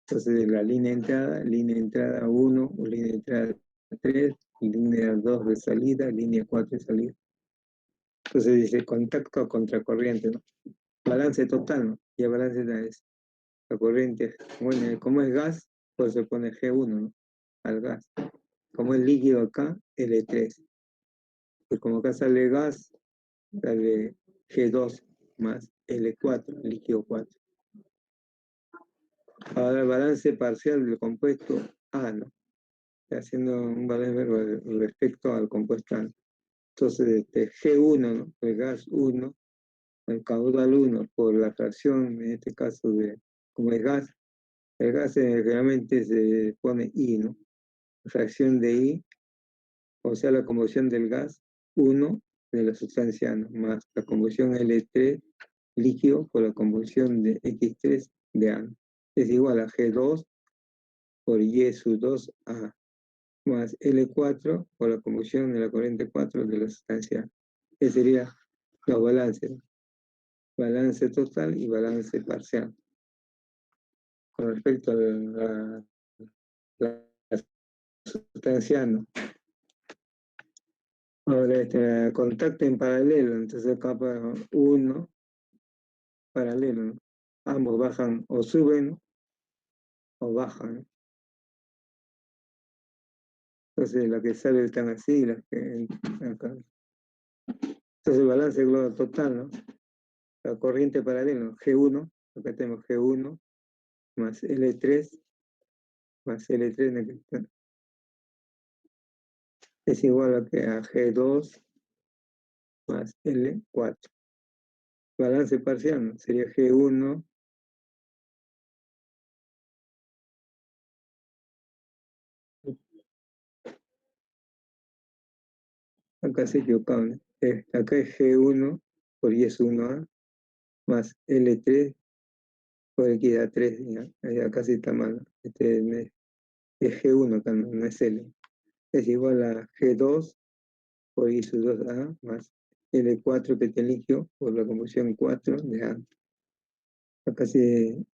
Entonces, la línea de entrada 1, o línea de entrada 3, línea 2 de salida, línea 4 de salida. Entonces dice contacto a contracorriente, ¿no? Balance total, ¿no? Y el balance es la corriente. Bueno, como es gas, pues se pone G1, ¿no? Al gas. Como es líquido acá, L3. Pues como acá sale gas, sale G2 más L4, líquido 4. Ahora el balance parcial del compuesto A, ¿no? Haciendo un balance respecto al compuesto A. Entonces, G1, ¿no? El gas 1, el caudal 1 por la fracción, en este caso, como el gas generalmente se pone I, ¿no? Fracción de I, o sea, la combustión del gas 1 de la sustancia, ¿no? Más la combustión L3 líquido por la combustión de X3 de A, ¿no? Es igual a G2 por Y sub 2A más L4 por la combustión de la corriente 4 de la sustancia. Ese sería los balances, ¿no? Balance total y balance parcial. Con respecto a la sustancia, ¿no? Ahora, contacto en paralelo, entonces capa 1, paralelo, ¿no? Ambos bajan o suben o bajan, ¿no? Entonces la que sale están así, las que acá. Entonces el balance global total, ¿no? La corriente paralela, G1, acá tenemos G1 más L3 más L3 es igual a G2 más L4. Balance parcial, ¿no? Sería G1 acá se equivocado, ¿no? Acá es G1 por Y es 1A más L3 por X da 3, acá sí está mal, ¿no? Es G1 acá, no es L. Es igual a G2 por I sub 2A más L4 que te eligió por la combustión 4 de A. Acá sí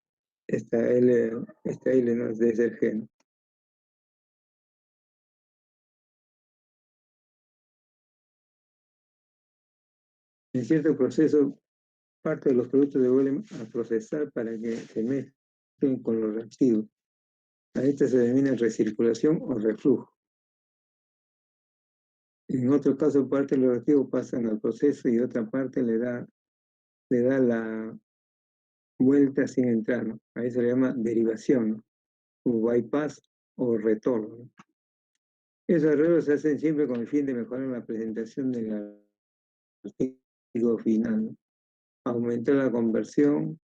esta L no debe ser G, ¿no? En cierto proceso, parte de los productos se vuelven a procesar para que se mezclen con los reactivos. A esta se denomina recirculación o reflujo. En otro caso, parte de los reactivos pasan al proceso y otra parte le da la vuelta sin entrar, ¿no? Ahí se le llama derivación, ¿no? O bypass o retorno, ¿no? Esos arreglos se hacen siempre con el fin de mejorar la presentación del artículo final, ¿no? Aumentar la conversión,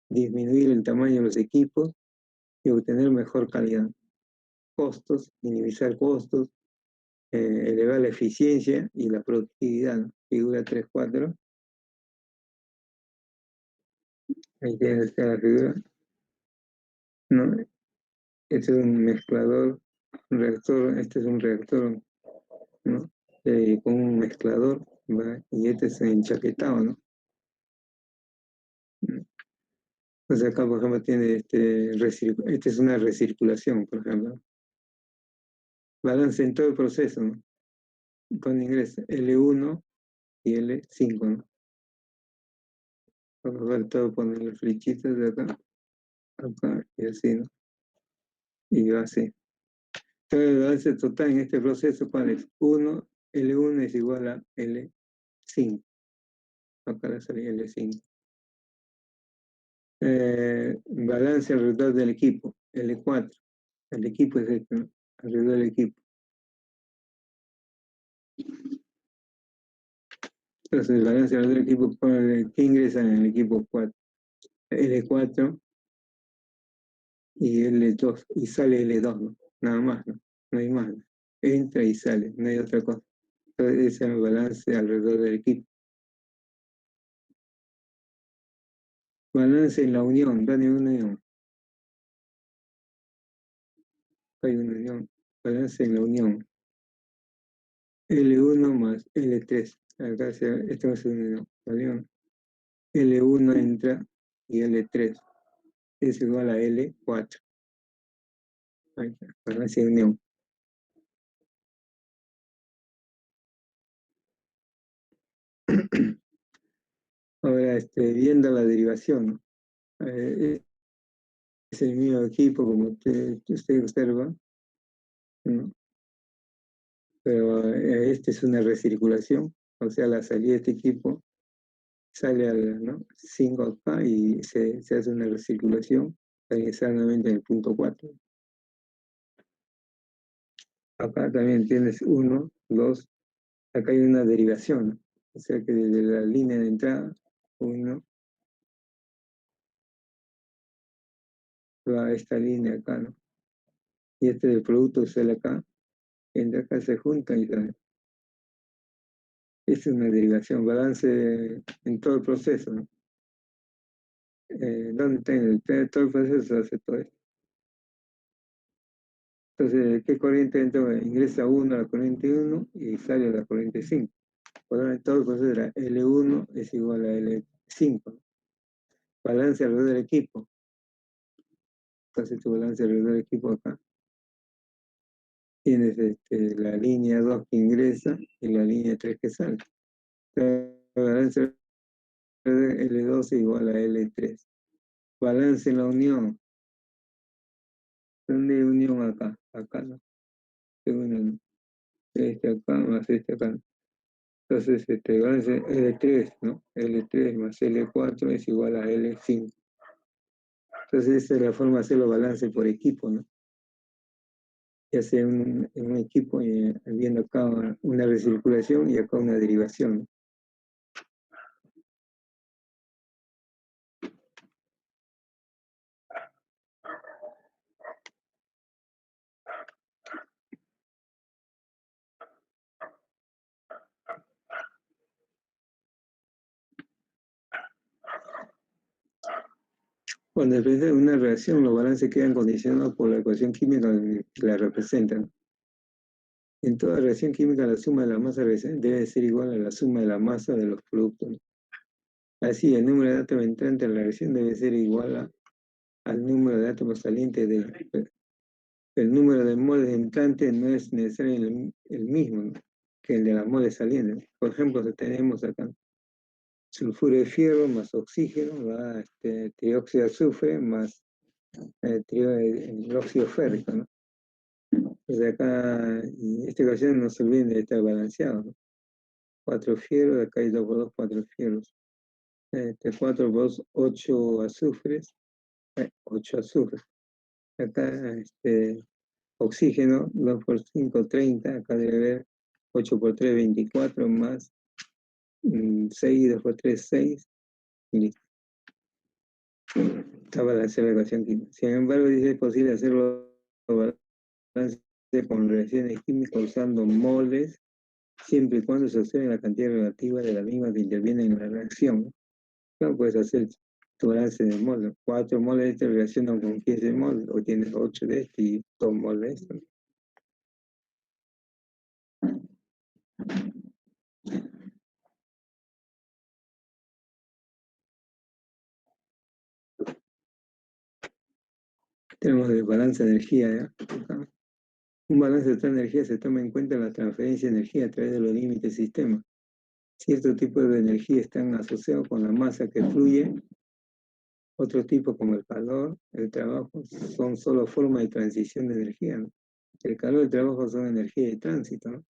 disminuir el tamaño de los equipos y obtener mejor calidad. Costos, minimizar costos, elevar la eficiencia y la productividad, ¿no? Figura 3.4. Ahí tienes la figura, ¿no? Este es un mezclador, un reactor, este es un reactor, ¿no? Con un mezclador, ¿va? Y este es enchaquetado, ¿no? Entonces acá, por ejemplo, tiene este es una recirculación, por ejemplo. Balance en todo el proceso, ¿no? Con ingreso L1 y L5, ¿no? Vamos a ver todo, poner flechitas de acá, acá y así, ¿no? Y va así. Entonces el balance total en este proceso, ¿cuál es? L1 es igual a L5. Acá le sale L5. Balance alrededor del equipo, L4. El equipo es esto, ¿no? Alrededor del equipo. Entonces el balance alrededor del equipo, ¿qué ingresa en el equipo 4? L4 y L2, y sale L2, ¿no? Nada más, ¿no? No hay más, ¿no? Entra y sale, no hay otra cosa. Entonces, ese es el balance alrededor del equipo. Balance en la unión, dale una unión. Hay una unión. Balance en la unión. L1 más L3. Acá esto va a ser una unión. La unión. L1 entra y L3 es igual a L4. Ahí está, balance de unión. Ahora, viendo la derivación, ¿no? Es el mismo equipo, como usted observa, ¿no? Pero esta es una recirculación, o sea, la salida de este equipo sale al, ¿no? 5 acá y se hace una recirculación para ingresar nuevamente en el punto 4. Acá también tienes 1, 2, acá hay una derivación, ¿no? O sea que desde la línea de entrada, 1, va a esta línea acá, ¿no? Y del producto sale acá, entra acá, se junta y sale. Es una derivación, balance en todo el proceso, ¿no? ¿Dónde está todo el proceso? Se hace todo esto. Entonces, ¿qué corriente entra? Ingresa 1 a la corriente 1 y sale a la corriente 5. Por lo tanto, todo el proceso era L1 es igual a L5. Balance alrededor del equipo. Entonces, tu balance alrededor del equipo acá. Tienes la línea 2 que ingresa y la línea 3 que sale. Entonces, el balance alrededor de L2 es igual a L3. Balance en la unión. ¿Dónde hay unión acá? Acá, ¿no? Este acá más este acá. Entonces, balance L3, ¿no? L3 más L4 es igual a L5. Entonces, esa es la forma de hacer los balances por equipo, ¿no? Ya sea en un equipo, viendo acá una recirculación y acá una derivación, ¿no? Cuando se presenta una reacción, los balances quedan condicionados por la ecuación química que la representan. En toda reacción química, la suma de la masa debe ser igual a la suma de la masa de los productos, ¿no? Así, el número de átomos entrantes a la reacción debe ser igual al número de átomos salientes el número de moles entrantes no es necesariamente el mismo, ¿no?, que el de las moles salientes. Por ejemplo, si tenemos acá sulfuro de fierro más oxígeno, va trióxido de azufre más el óxido férrico, ¿no? Entonces acá, en esta ocasión no se olviden de estar balanceado, ¿no? 4 fierros, acá hay 2 por 2, 4 fierros. 4 por 2, 8 azufres, 8 azufres. Acá, oxígeno, 2 por 5, 30, acá debe haber 8 por 3, 24, más 6, 2 por 3, 6, y listo. Está balanceada la ecuación química. Sin embargo, dice es posible hacerlo balance con reacciones químicas usando moles, siempre y cuando se observe la cantidad relativa de la misma que interviene en la reacción. No puedes hacer tu balance de moles. 4 moles de esta reaccionan con 15 moles, o tienes 8 de este y 2 moles de esto. Tenemos el balance de energía, ¿ya? Acá. Un balance de toda energía se toma en cuenta la transferencia de energía a través de los límites del sistema. Ciertos tipos de energía están asociados con la masa que fluye. Otros tipos, como el calor, el trabajo, son solo formas de transición de energía, ¿no? El calor y el trabajo son energía de tránsito, ¿no?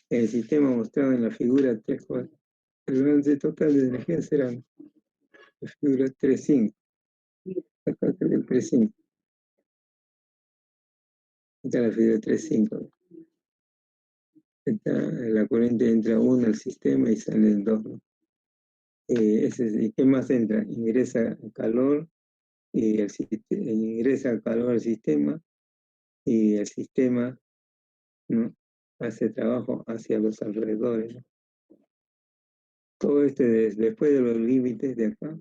El sistema mostrado en la figura 3.4, el balance total de energía será la figura 3.5. Acá está el 3.5. Esta es la figura 3.5. La corriente entra 1 al sistema y sale 2, ¿no? ¿Y qué más entra? Ingresa calor, y ingresa calor al sistema y el sistema, ¿no?, hace trabajo hacia los alrededores, ¿no? Todo después de los límites de acá,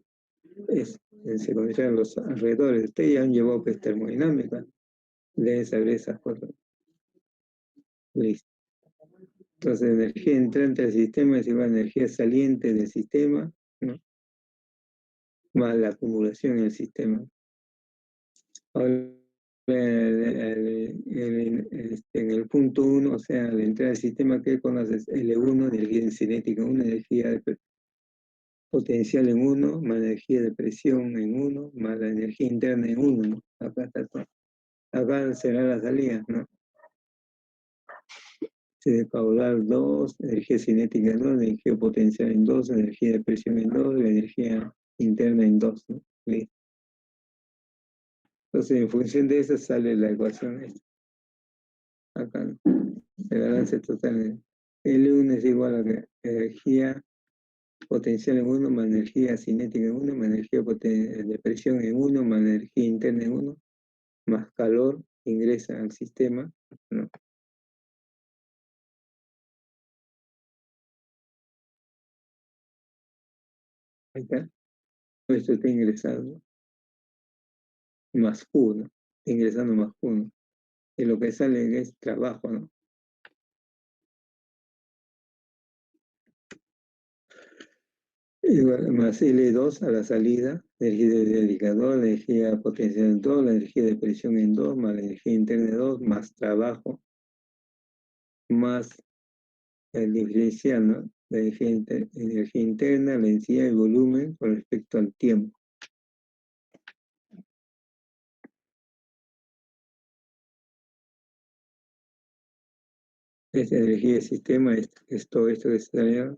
se consideran los alrededores. Ustedes ya han llevado pues termodinámica, deben saber esas cosas. Listo. Entonces, energía entrante al sistema es igual a energía saliente del sistema, ¿no?, más la acumulación en el sistema. Ahora, en el punto 1, o sea, al entrar al sistema, ¿qué conoces? L1, energía cinética 1, energía de potencial en 1, más energía de presión en 1, más la energía interna en 1, ¿no? Acá está todo. Acá será la salida, ¿no? De caudal 2, energía cinética en 2, energía potencial en 2, energía de presión en 2, la energía interna en 2, ¿no? ¿Sí? Entonces, en función de eso sale la ecuación esta. Acá, ¿no? El balance total. L1 es igual a energía potencial en 1, más energía cinética en 1, más energía de presión en 1, más energía interna en 1, más calor que ingresa al sistema, ¿no? Ahí está. Esto está ingresando más 1, está ingresando más 1. Y lo que sale es trabajo, ¿no? Igual, más L2 a la salida, energía de indicador, energía potencial en 2, la energía de presión en 2, más la energía interna en 2, más trabajo, más el diferencial, ¿no? La energía interna, la densidad y volumen con respecto al tiempo. Esta energía del sistema es todo esto que sale,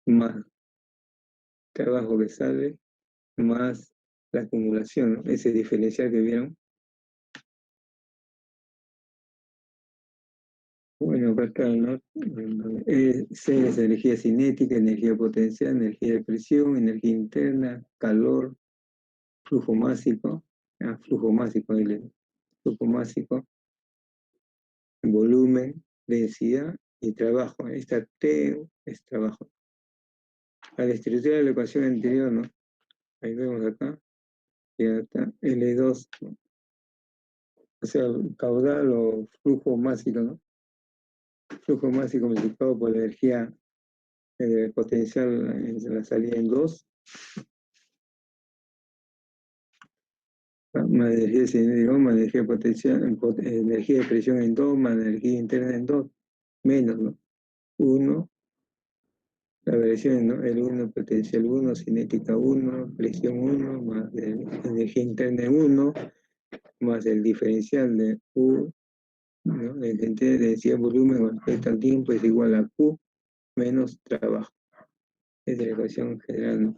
más trabajo que sale, más la acumulación, ¿no? Ese diferencial que vieron. Bueno, acá está, ¿no? C es energía cinética, energía potencial, energía de presión, energía interna, calor, flujo másico, flujo másico, volumen, densidad y trabajo. Esta T es trabajo. A la estructura de la ecuación anterior, ¿no? Ahí vemos acá, ya está, L2, ¿no? O sea, caudal o flujo másico, ¿no? Flujo másico multiplicado por la energía potencial en la salida en 2, más energía cinética, más energía potencial, energía de presión en 2, más energía interna en 2, menos, ¿no? 1, la variación, ¿no? El 1, potencial 1, cinética 1, presión 1, más energía interna en 1, más el diferencial de U, ¿no? La densidad de volumen con respecto al tiempo es igual a Q menos trabajo. Esa es la ecuación general, ¿no?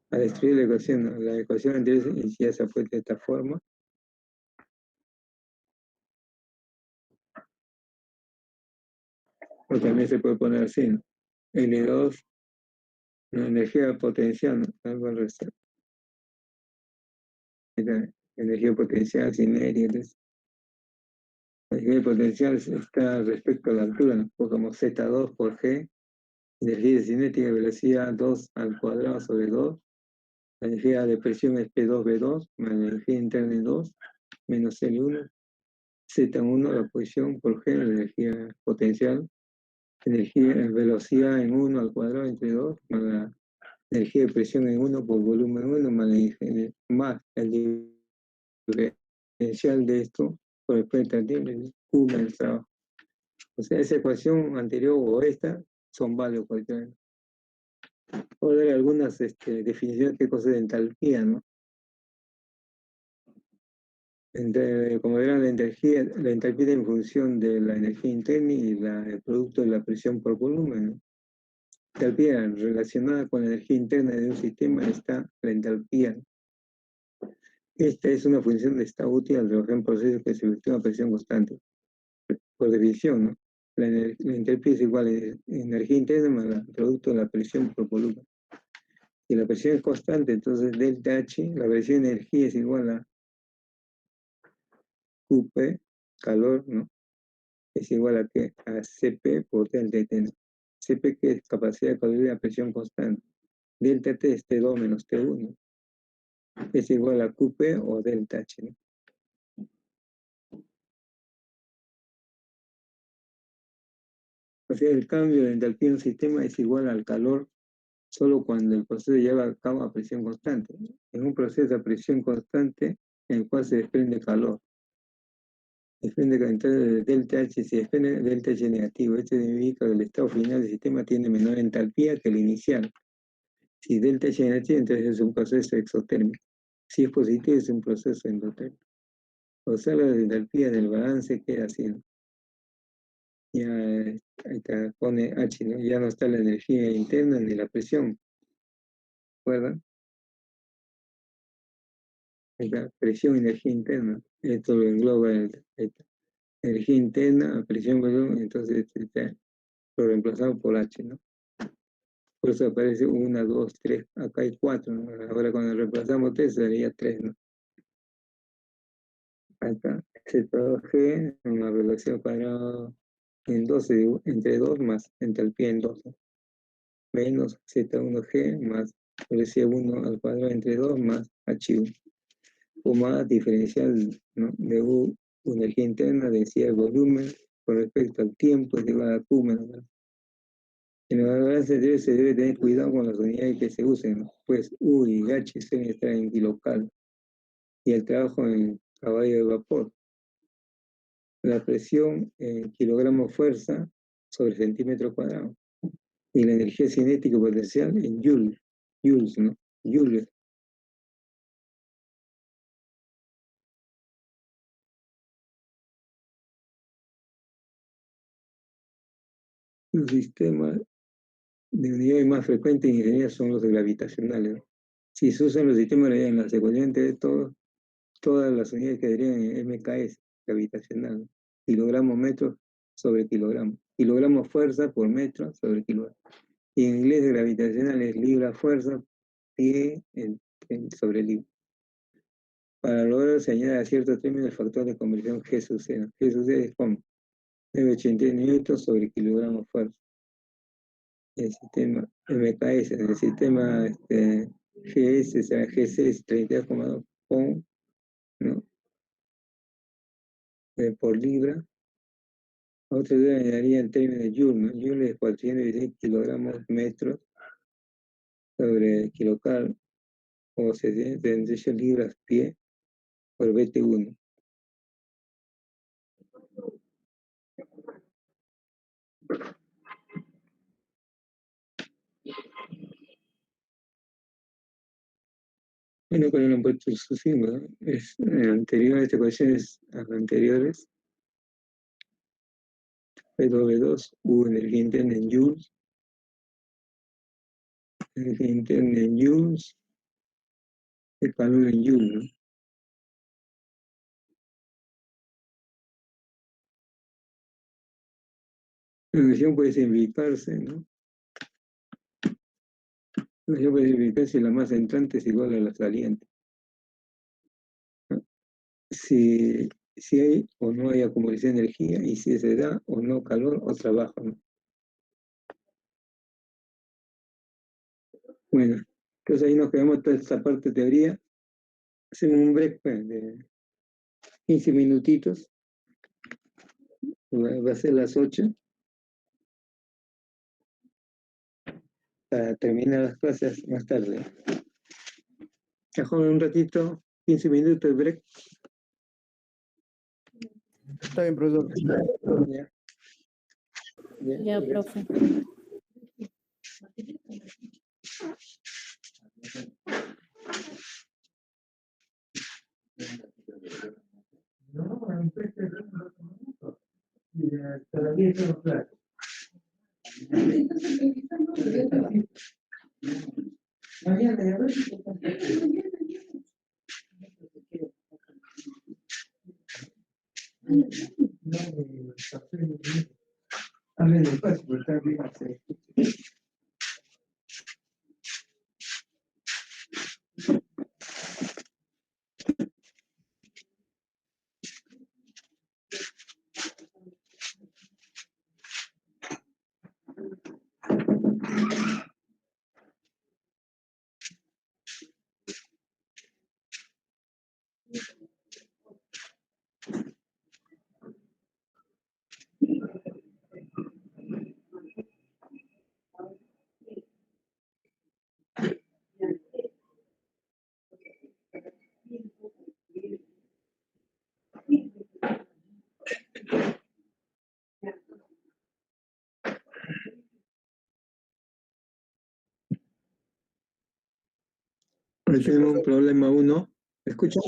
Al destruir la ecuación, ¿no? La ecuación anterior ya se ha puesto de esta forma. O también se puede poner así, ¿no? L2, ¿no? Energía potencial, ¿no? Algo al respecto. Energía potencial cinética. La energía potencial está respecto a la altura, ¿no? Como Z2 por G. Energía cinética, velocidad 2 al cuadrado sobre 2. La energía de presión es P2V2, más la energía interna es 2, menos L1. Z1, la posición por G, la energía potencial. Energía en velocidad en 1 al cuadrado entre 2, más la energía de presión en 1 por volumen 1, más el diferencial de esto por respecto al tiempo, Q menos trabajo. O sea, esa ecuación anterior o esta son válidos cualquiera. Voy a dar algunas definiciones de cosas de entalpía, ¿no? Como verán, la entalpía en función de la energía interna y el producto de la presión por volumen, ¿no? Entalpía relacionada con la energía interna de un sistema está la entalpía. Esta es una función de estado útil al trabajar en procesos que se efectúan a presión constante. Por definición, ¿no? La entalpía es igual a energía interna más el producto de la presión por volumen. Si la presión es constante, entonces delta H, la presión de energía es igual a QP, calor, ¿no? Es igual a ¿qué? A CP por delta T, ¿no? CP, que es capacidad de caloría a presión constante. Delta T es T2 menos T1. Es igual a QP o delta H, ¿no? O sea, el cambio de entalpía en un sistema es igual al calor solo cuando el proceso lleva a cabo a presión constante. En un proceso a presión constante en el cual se desprende calor. Desprende entonces de delta H, si desprende delta H negativo. Esto significa que el estado final del sistema tiene menor entalpía que el inicial. Si delta H negativo, entonces es un proceso exotérmico. Si es positivo, es un proceso endotérmico. O sea, la entalpía del balance queda así, ¿no? Ya ahí está, pone H, ¿no? Ya no está la energía interna ni la presión. ¿Recuerdan? Ahí está, presión, energía interna. Esto lo engloba energía interna, presión, volumen, entonces lo reemplazamos por H, ¿no? Por eso aparece 1, 2, 3, acá hay 4, ¿no? Ahora cuando reemplazamos T sería 3, ¿no? Acá, Z2G, una velocidad cuadrada en 12, entre 2 más entalpía en 2, ¿no? Menos Z1G más velocidad 1 al cuadrado entre 2 más H1. O más diferencial, ¿no? De U, energía interna, densidad de volumen, con respecto al tiempo, es igual a Q menos, ¿no? En el balance se debe tener cuidado con las unidades que se usen, ¿no? Pues U y H suelen estar en kilocal y el trabajo en caballo de vapor. La presión en kilogramo fuerza sobre centímetro cuadrado y la energía cinética potencial en joules, ¿no? Joules. Los sistemas de unidades más frecuentes en ingeniería son los gravitacionales, ¿no? Si se usan los sistemas en la secuenciante de todas las unidades quedarían en MKS, gravitacional, ¿no? Kilogramo metro sobre kilogramo. Kilogramo fuerza por metro sobre kilogramo. Y en inglés gravitacional es libra fuerza, pie sobre libra. Para lograr se añade a cierto término el factor de conversión G sub C, ¿no? G sub C es como 9,80 newtons sobre kilogramo fuerza. El sistema MKS, en el sistema GS, o sea, GC es 32,2 ohm, ¿no? Por libra. Otro día me daría en términos de joule, ¿no? Joule es 416 kilogramos metros sobre kilocal, o 78 libras pie por BT1. Bueno, con el puesto su símbolo, ¿no? Es anteriores, ecuaciones anteriores, W2, U energía interna en joules, energía interna en joules, el calor en joules, ¿no? La ecuación puede simplificarse, ¿no? La ecuación puede simplificarse si la masa entrante es igual a la saliente, ¿no? Si hay o no hay acumulación de energía y si se da o no calor o trabajo, ¿no? Bueno, entonces ahí nos quedamos toda esta parte de teoría. Hacemos un break pues, de 15 minutitos. Va a ser las 8 para terminar las clases más tarde. Mejor un ratito, 15 minutos de break. Está bien, profesor. Ya. Ya, profe. Hablen despacio, porque está bien. Ahí tenemos un problema 1. ¿Escucha?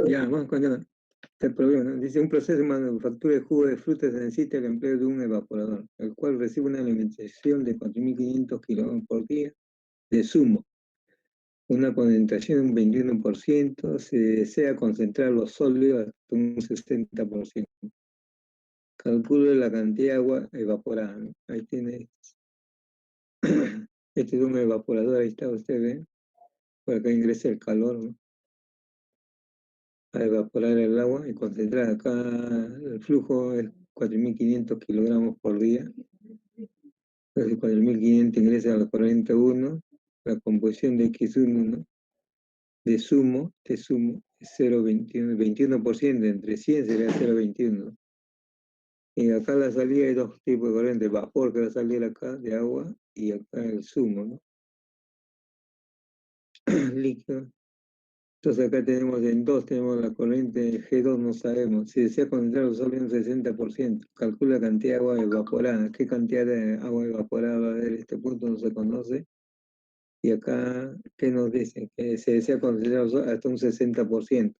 Ya, vamos con el problema, ¿no? Dice, un proceso de manufactura de jugo de frutas necesita el empleo de un evaporador, el cual recibe una alimentación de 4.500 kilogramos por día de zumo, una concentración de un 21%, se desea concentrar los sólidos hasta un 60%. Calcule la cantidad de agua evaporada, ¿no? Ahí tiene, este es un evaporador, ahí está, usted ve, por acá ingresa el calor, ¿no? A evaporar el agua y concentrar. Acá el flujo es 4.500 kilogramos por día. Entonces 4.500 ingresa a la corriente 1, la composición de X1, ¿no? de zumo es 0,21, 21%, entre 100 sería 0,21. Y acá la salida hay dos tipos de corriente, vapor que va a salir acá de agua y acá el zumo, ¿no? Líquido. Entonces acá tenemos tenemos la corriente G2, no sabemos. Si desea concentrar solo un 60%, calcula la cantidad de agua evaporada. ¿Qué cantidad de agua evaporada va a haber? Este punto no se conoce. Y acá, ¿qué nos dice? Que se desea concentrar hasta un 60%.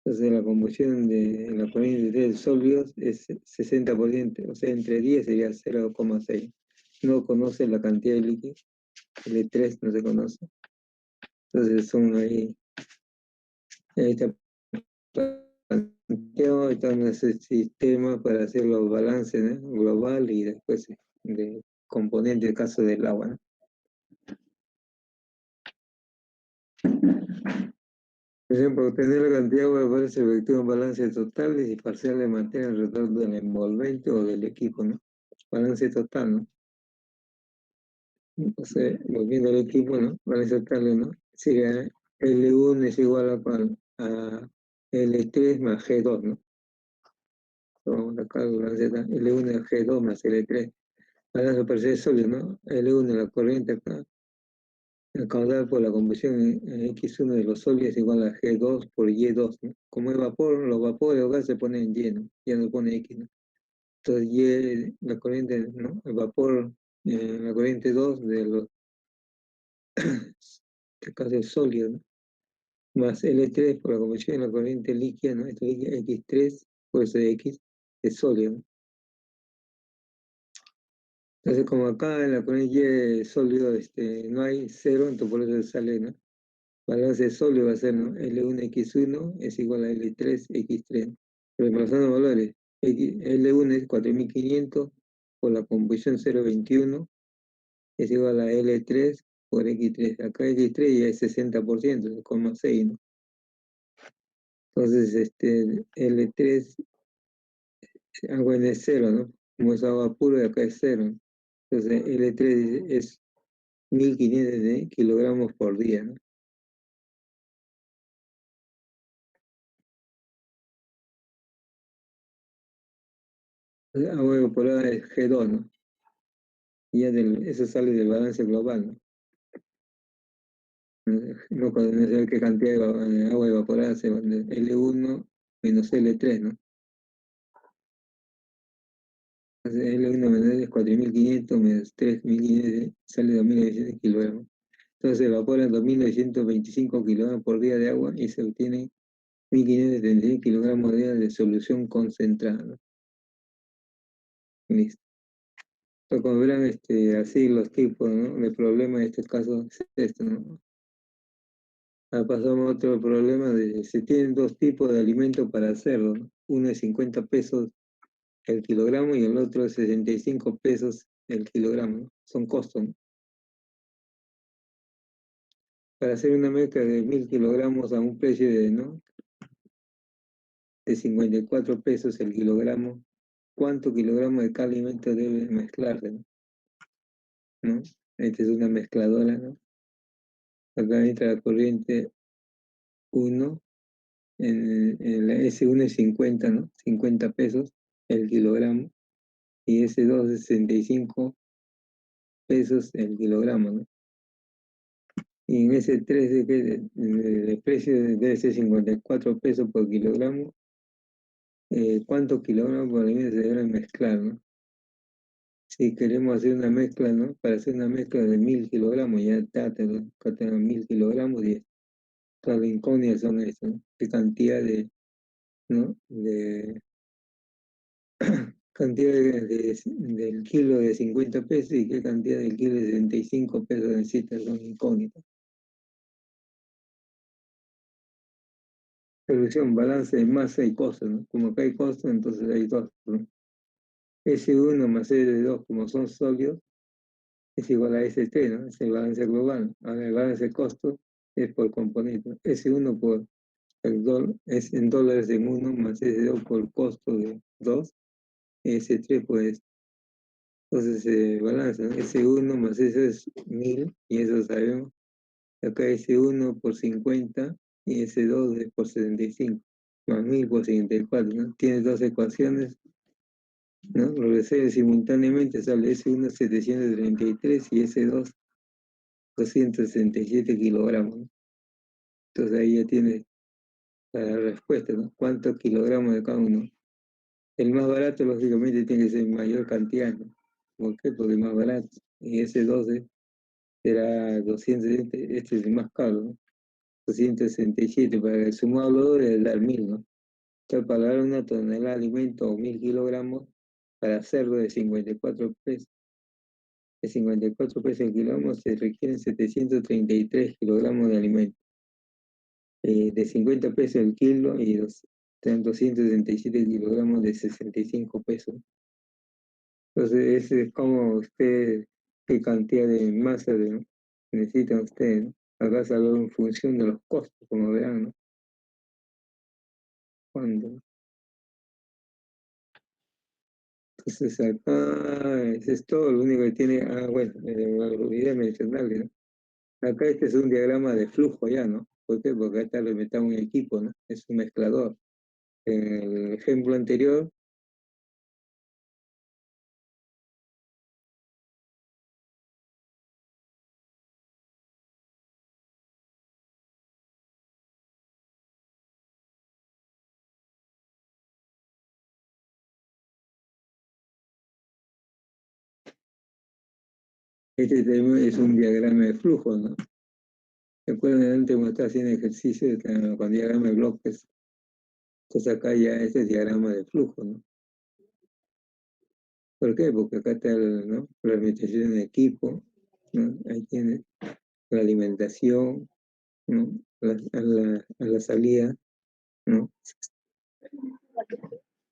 Entonces la combustión de la corriente de sólidos es 60%, o sea, entre 10 sería 0,6. No conoce la cantidad de líquido, el de 3 no se conoce. Entonces son ahí está planteado, está en ese sistema para hacer los balances, ¿no? Global y después de componente, el caso del agua, ¿no? Por ejemplo, obtener la cantidad de agua vapor se efectúa en balances totales y parciales de materia alrededor del envolvente o del equipo, ¿no? Balance total, ¿no? Entonces, volviendo al equipo, ¿no? Balance total, ¿no? Sería L1 es igual a L3 más G2, ¿no? Vamos acá, balance total, L1 es G2 más L3. Balance parcial sólido, ¿no? L1 la corriente acá. El caudal por la conversión en X1 de los sólidos es igual a G2 por Y2, ¿no? Como es vapor, los vapores o gas se ponen Y, ¿no? Ya no pone X, ¿no? Entonces Y, la corriente, ¿no? El vapor, la corriente 2 de los, este caso es sólido, ¿no? Más L3 por la conversión en la corriente líquida, ¿no? Esto es X3 por eso de X es sólido, ¿no? Entonces como acá en la corriente Y sólido no hay cero, entonces por eso sale, ¿no? Balance sólido va a ser, ¿no? L1X1 es igual a L3X3. Reemplazando valores, L1 es 4.500 por la composición 0,21 es igual a L3 por X3. Acá X3 ya es 60%, es 0,6, ¿no? Entonces, L3, agua en es 0, ¿no? Como es agua pura, y acá es 0. Entonces, L3 es 1.500 kilogramos por día, ¿no? Agua evaporada es G2, ¿no? Y ya eso sale del balance global, ¿no? No conocer qué cantidad de agua evaporada se va de L1 menos L3, ¿no? Entonces L1 menos 4.500 menos 3.500 sale 2.900 kilogramos. Entonces se evaporan 2.925 kilogramos por día de agua y se obtienen 1.576 kilogramos de día de solución concentrada, ¿no? Listo. Entonces, como verán, así los tipos, ¿no? El problema en este caso es esto, ¿no? Ahora pasamos a otro problema se tienen dos tipos de alimentos para hacerlo, ¿no? Uno es 50 pesos el kilogramo y el otro es 65 pesos el kilogramo, ¿no? Son costos, ¿no? Para hacer una mezcla de 1.000 kilogramos a un precio de 54 pesos el kilogramo, ¿cuánto kilogramos de cada alimento debe mezclarse, ¿no? Esta es una mezcladora, ¿no? Acá entra la corriente 1, en la S1 es 50, ¿no? 50 pesos el kilogramo y S2 es 65 pesos el kilogramo, ¿no? Y en ese 3 el precio debe ser 54 pesos por kilogramo. ¿Cuántos kilogramos por alimento se deben mezclar, ¿no? Si queremos hacer una mezcla, ¿no? Para hacer una mezcla de 1000 kilogramos, ya está, acá tengo 1000 kilogramos y todas las incógnitas son eso, ¿no? ¿Qué cantidad de, ¿no? De cantidad del kilo de 50 pesos y qué cantidad del kilo de 75 pesos necesitas, son incógnitas. Solución, balance de masa y costo, ¿no? Como acá hay costo, entonces hay costo, ¿no? S1 más S2, como son sólidos, es igual a S3, ¿no? Es el balance global. Ahora el balance de costo es por componente, ¿no? S1 por es en dólares en 1 más S2 por costo de 2, S3 pues, entonces balance, ¿no? S1 más S es 1000 y eso sabemos. Acá S1 por 50 y S2 es por 75, más 1000 por 54, ¿no? Tienes dos ecuaciones, ¿no? Lo resuelve simultáneamente, sale S1 733 y S2 267 kilogramos, ¿no? Entonces ahí ya tienes la respuesta, ¿no? ¿Cuántos kilogramos de cada uno? El más barato, lógicamente, tiene que ser mayor cantidad, ¿no? ¿Por qué? Porque es más barato. Y ese 12 será 270, este es el más caro, ¿no? 267, para el sumado los dos es dar 1000, ¿no? Entonces, para dar una tonelada de alimento o 1000 kilogramos, para hacerlo de 54 pesos, de 54 pesos el kilogramo, se requieren 733 kilogramos de alimento. De 50 pesos el kilo y 267 kilogramos de 65 pesos. Entonces, ese es como usted, qué cantidad de masa necesita usted, ¿no? Acá se habla en función de los costos, como verán, ¿no? Cuando. Entonces, acá, eso es todo, lo único que tiene, bueno, olvidé mencionarle, ¿no? Acá este es un diagrama de flujo ya, ¿no? ¿Por qué? Porque acá le metamos un equipo, ¿no? Es un mezclador. En el ejemplo anterior, este tema es un diagrama de flujo, ¿no? Recuerden antes cuando estaba haciendo ejercicio con diagrama de bloques. Entonces acá ya este es diagrama de flujo, ¿no? ¿Por qué? Porque acá está ¿no? La alimentación en equipo, ¿no? Ahí tiene la alimentación, ¿no? A la salida, ¿no?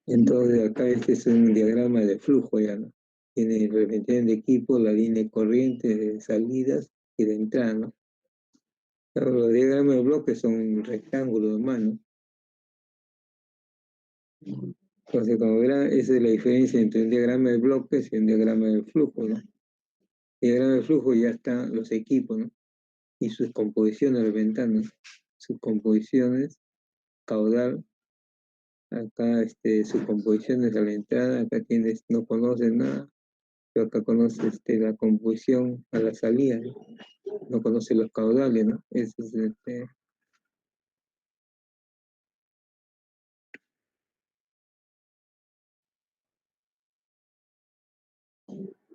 Entonces acá este es un diagrama de flujo ya, ¿no? Tiene la alimentación de equipo, la línea corriente de salidas y de entrada, ¿no? Claro, los diagramas de bloques son rectángulos nomás, ¿no? Entonces, como verán, esa es la diferencia entre un diagrama de bloques y un diagrama de flujo, ¿no? El diagrama de flujo ya están los equipos, ¿no? Y sus composiciones de ventanas, sus composiciones, caudal, acá sus composiciones a la entrada, acá tienes, no conoces nada, pero acá conoces la composición a la salida, no conoces los caudales, ¿no? Eso es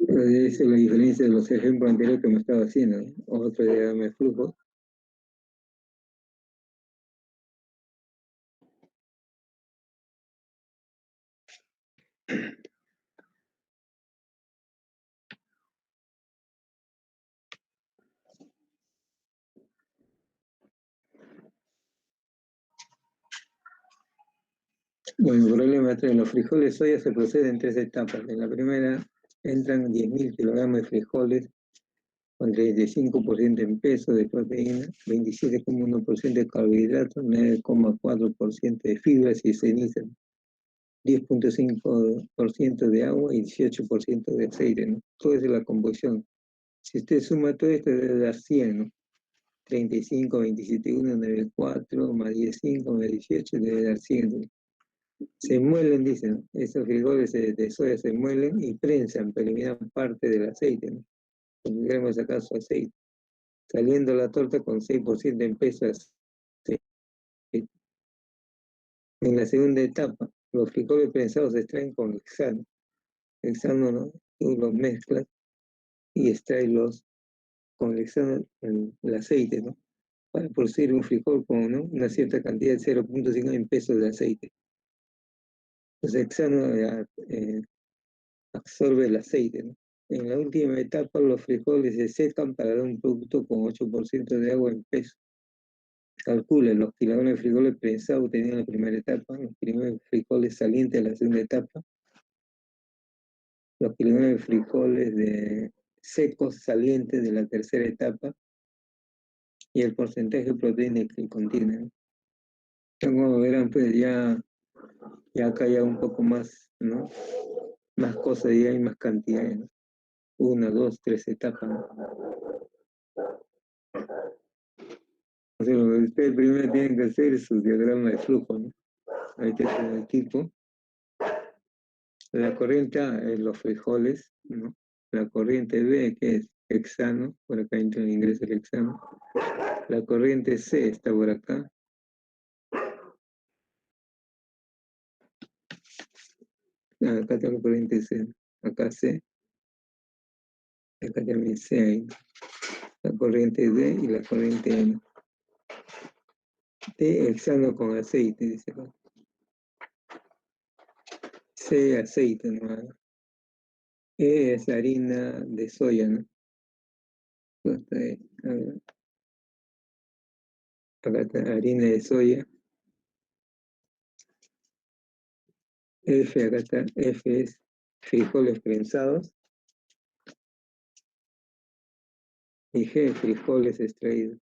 esa es la diferencia de los ejemplos anteriores que me estaba haciendo, ¿no? Otro diagrama de flujo. Bueno, el problema es que en los frijoles de soya se procede en tres etapas. En la primera entran 10.000 kilogramos de frijoles con 35% en peso de proteína, 27,1% de carbohidratos, 9,4% de fibras y cenizas, 10,5% de agua y 18% de aceite, ¿no? Todo es la composición. Si usted suma todo esto, debe dar 100, ¿no? 35, 27, 1, 9, 4, más 10, 5, más 18, debe dar 100, ¿no? Se muelen, dicen, esos frijoles de soya se muelen y prensan, pero eliminan parte del aceite, ¿no? Porque queremos sacar su aceite, saliendo la torta con 6% en peso de aceite. En la segunda etapa, los frijoles prensados se extraen con hexano. Hexano, ¿no? tú los mezclas y extraes con el hexano el aceite, ¿no? Para producir un frijol con, ¿no?, una cierta cantidad de 0.5 pesos de aceite. Entonces el hexano absorbe el aceite, ¿no? En la última etapa los frijoles se secan para dar un producto con 8% de agua en peso. Calculen los kilogramos de frijoles prensados obtenidos en la primera etapa, los primeros frijoles salientes de la segunda etapa, los kilogramos de frijoles secos salientes de la tercera etapa y el porcentaje de proteína que contienen. Como verán, pues ya acá ya un poco más, ¿no? Más cosas, ya hay más cantidades, ¿no? 1, 2, 3 etapas, ¿no? O sea, lo que ustedes primero tienen que hacer es su diagrama de flujo, ¿no? Ahí está el tipo. La corriente A es los frijoles, ¿no? La corriente B, que es hexano, por acá entra en inglés el hexano. La corriente C está por acá. Acá está la corriente C. Acá C. Acá también C hay. La corriente D y la corriente N. D, hexano con aceite, dice acá. C, aceite, ¿no? E es harina de soya, ¿no? Acá está harina de soya. F, acá está, F es frijoles prensados. Y G, frijoles extraídos.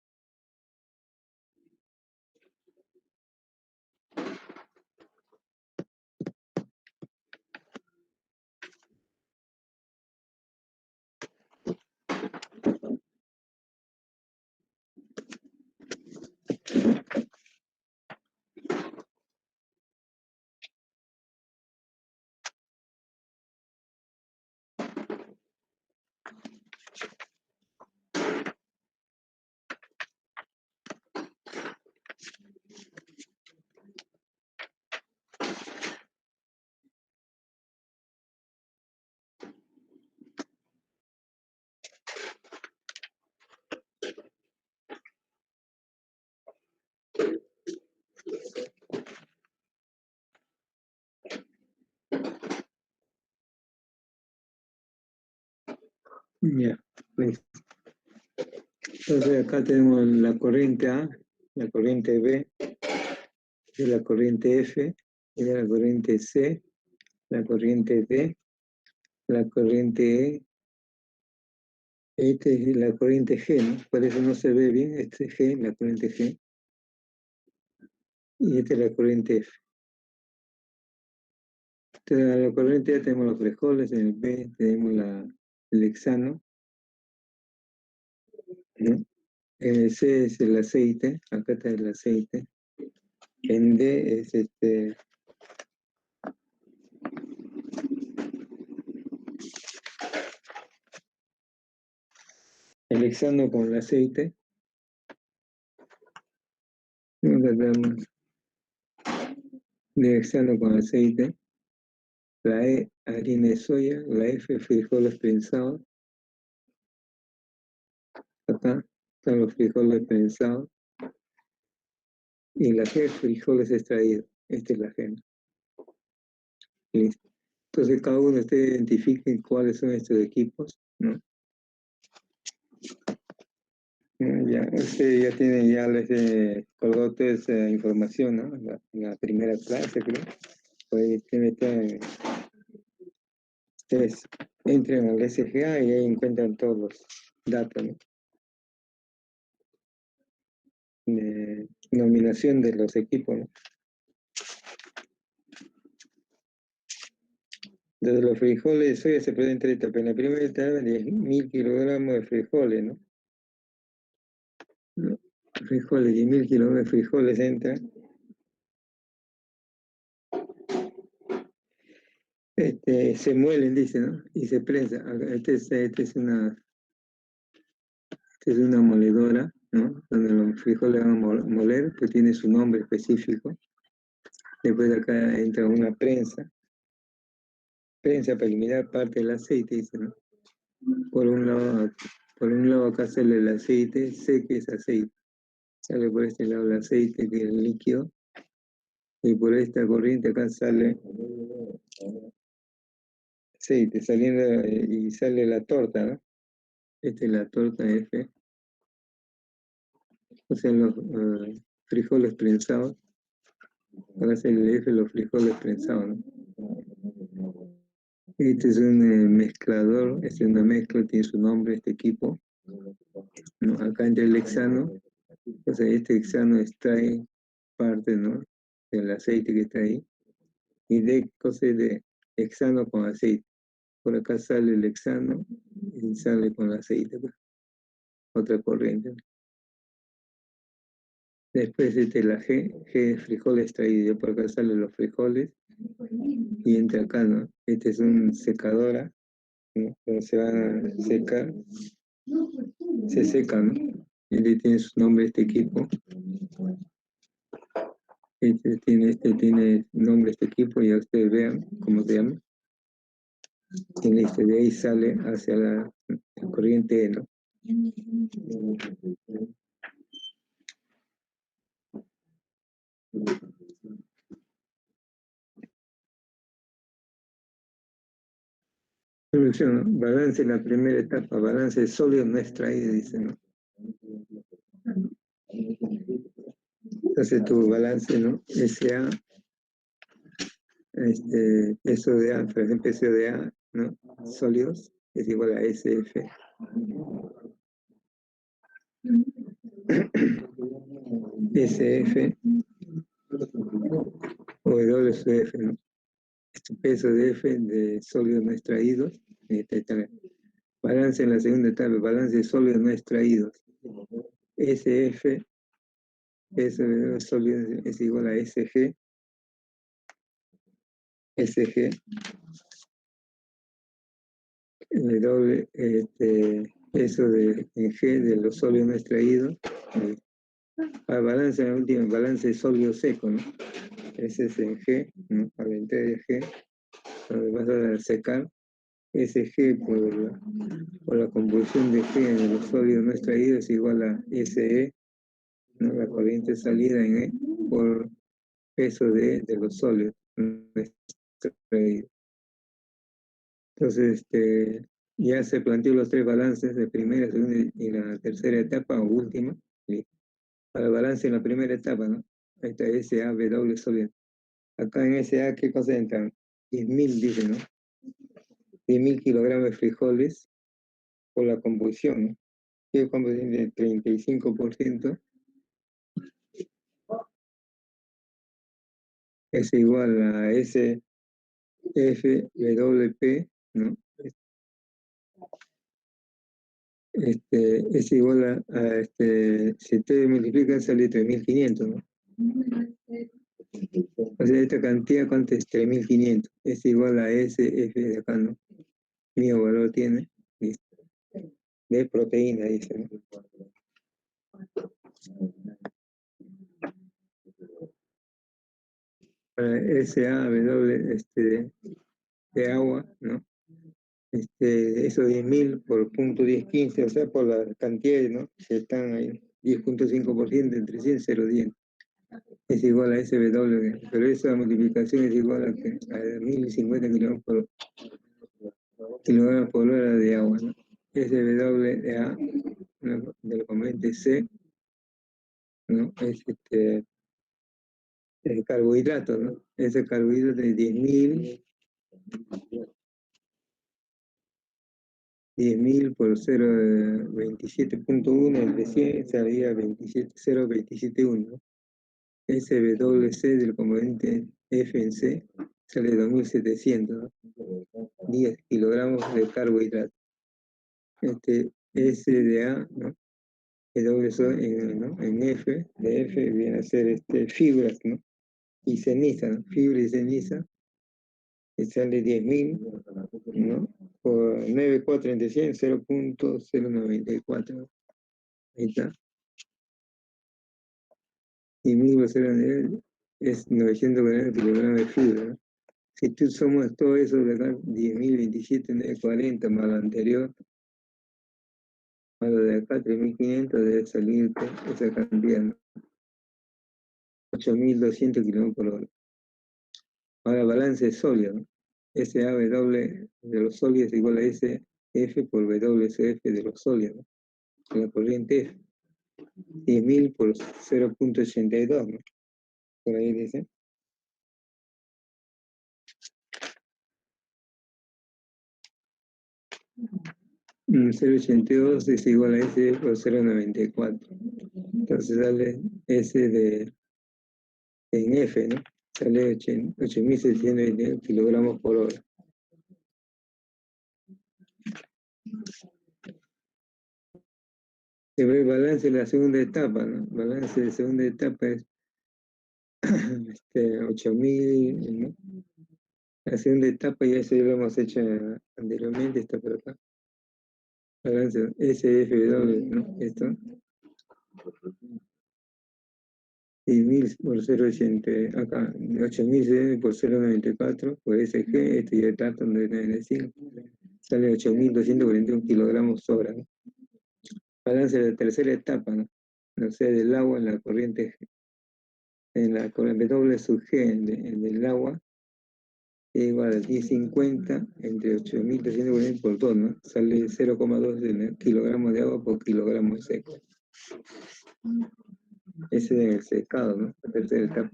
Ya, pues. Entonces acá tenemos la corriente A, la corriente B, la corriente F, la corriente C, la corriente D, la corriente E. Esta es la corriente G, ¿no? Por eso no se ve bien, este es G, la corriente G. Y esta es la corriente F. Entonces, en la corriente A tenemos los frijoles, en el B tenemos el hexano, ¿no? En el C es el aceite, acá está el aceite. En D es el hexano con el aceite. Acá tenemos el hexano con aceite. La E, harina de soya. La F, frijoles prensados. Acá están los frijoles prensados. Y la G, frijoles extraídos. Esta es la G. Listo. Entonces cada uno de ustedes identifiquen cuáles son estos equipos, ¿no? Ya, usted ya tiene, ya les colgó toda esa información, ¿no? En la primera clase, creo. Pues ustedes entren al SGA y ahí encuentran todos los datos, ¿no? De nominación de los equipos, ¿no? Desde los frijoles de soya se pueden tres etapas. En la primera etapa, 10.000 kilogramos de frijoles, ¿no? Frijoles, 10.000 kilogramos de frijoles entran. Se muelen, dice, ¿no? Y se prensa. Esta es una moledora, ¿no? Donde los frijoles van a moler, que tiene su nombre específico. Después de acá entra una prensa. experiencia para eliminar parte del aceite, dice, ¿no? Por un lado acá sale el aceite, sé que es aceite. Sale por este lado el aceite, que es el líquido, y por esta corriente acá sale aceite, saliendo, y sale la torta, ¿no? Esta es la torta F, o sea, los frijoles prensados. Acá sale el F, los frijoles prensados, ¿no? Este es un mezclador, es una mezcla, tiene su nombre, este equipo, ¿no? Acá entra el hexano, o sea, este hexano extrae parte, ¿no?, del aceite que está ahí, y de cosas de hexano con aceite. Por acá sale el hexano y sale con el aceite, pues. Otra corriente. Después la G de frijol extraído. Por acá salen los frijoles y entra acá, ¿no? Este es un secadora, ¿no? Cuando se van a secar, se seca, ¿no? Este tiene su nombre, este equipo. Este tiene nombre, este equipo, ya ustedes vean cómo se llama. Y listo, de ahí sale hacia la corriente, ¿no? Solución, ¿no? Balance en la primera etapa, balance de sólido no extraído, dice, ¿no? Entonces tu balance, ¿no? SA, peso de A, por ejemplo, peso de A, ¿no? Sólidos, es igual a SF. SF o WF, ¿no? Este peso de F de sólidos no extraídos. Balance en la segunda etapa, balance de sólidos no extraídos. SF, peso de sólidos es igual a SG. SG, doble peso en G de los sólidos no extraídos. Para balance, en la última, balance de sólido seco, ¿no? Ese es en G, ¿no? Para la entrega de G, donde vas a secar, ese G por la convolución de G en los sólidos no extraídos es igual a SE, ¿no? La corriente salida en E por peso de los sólidos no extraídos. Entonces, ya se planteó los tres balances de primera, segunda y la tercera etapa o última. ¿Sí? Para el balance en la primera etapa, ¿no? Ahí está SA, W sólido. Acá en SA, ¿qué cosa entran? 10.000, dice, ¿no? 10.000 kilogramos de frijoles por la combustión, ¿no? ¿Qué combustión de 35%? Es igual a SFWP, ¿no? Es igual a si ustedes multiplican sale 3.500, ¿no? O sea, esta cantidad, ¿cuánto es? 3.500. Es igual a SF de acá, ¿no? Mío valor tiene. Listo. De proteína, dice, ¿no? Para SAW de agua, ¿no? Eso 10.000 por punto 1015, o sea, por la cantidad, ¿no? Que están ahí, 10.5% entre 100, 0,10. Es igual a SW, pero esa multiplicación es igual a 1.050 kilogramos por hora de agua, ¿no? SW de A, ¿no? Del componente C, ¿no? Es el carbohidrato, ¿no? Ese carbohidrato de 10.000 por 0,27.1 entre 100 salía 0,271, ¿no? SWC del componente F en C sale 2.700, ¿no? 10 kilogramos de carbohidrato. SDA, ¿no? En F, de F viene a ser fibras, ¿no? Y ceniza, ¿no? Fibra y ceniza, que sale 10.000, ¿no? Por 9,4 entre 100, 0.094, ¿no? Ahí está. Y 1.000 es 940 kilogramos de fibra, ¿no? Si tú sumas todo eso de acá, 10.027,940 más lo anterior, más lo de acá, 3.500, debe salir esa cantidad, ¿no? 8.200 kilómetros por hora. Ahora, balance sólido, ¿no? SAW de los sólidos es igual a SF por WCF de los sólidos, ¿no? En la corriente F. 10.000 por 0.82, ¿no? Por ahí dice. Mm, 0.82 es igual a S por 0.94. Entonces sale S en F, ¿no? Sale 8.622 kilogramos por hora. Se ve el balance de la segunda etapa, ¿no? El balance de segunda etapa es 8.000, ¿no? La segunda etapa ya eso ya lo hemos hecho anteriormente, está por acá. Balance SFW, ¿no? Esto. Y 1.000 por 0.80, acá, 8.000 por 0.94, por SG, esto ya está donde 95, sale 8.241 kilogramos sobra, ¿no? Balance de la tercera etapa, ¿no? O sea, del agua en la corriente G, en la corriente W sub G del agua, es igual a 1050 entre 8.340 por 2, ¿no? Sale 0,2 kilogramos de agua por kilogramo de seco. Ese es el secado, ¿no? La tercera etapa.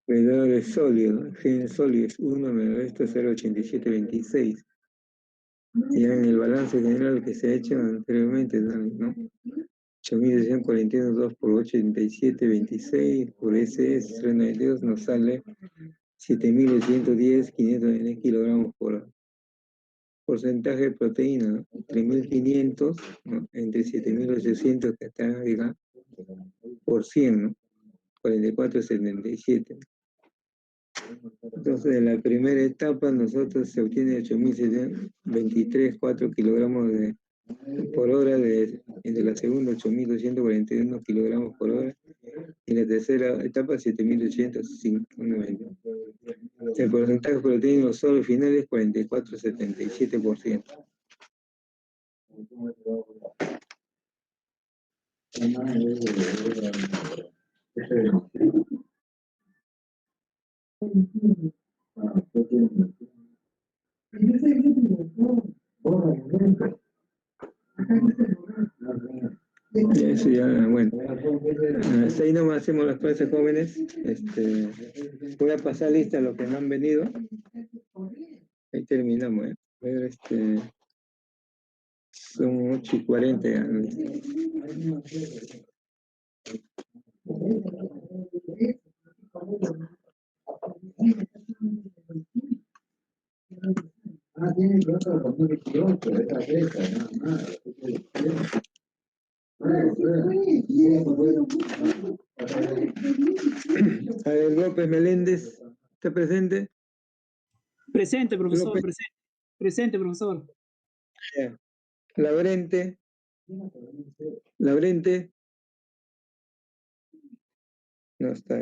W sólido, ¿no? G sólido es 1 menos esto 0,8726. Ya en el balance general que se ha hecho anteriormente, ¿no? 8.641, 2 por 8726 por SS 092 nos sale 7.810, 500 kilogramos por hora. Porcentaje de proteína, ¿no? 3.500, ¿no? Entre 7.800 que está acá, por 100, ¿no? 44,77. Entonces, en la primera etapa, nosotros se obtiene 8.723,4 kilogramos por hora, entre la segunda 8.241 kilogramos por hora, y la tercera etapa 7.805. El porcentaje de proteína solo final es 44,77%. Eso ya, bueno. Hasta ahí nomás hacemos las clases jóvenes. Voy a pasar lista a los que no han venido. Ahí terminamos, ¿eh? A ver, son 8:40 ya, ¿no? A ver, López Meléndez, ¿está presente? Presente, profesor, López. presente, profesor. Yeah. Laurente. No está.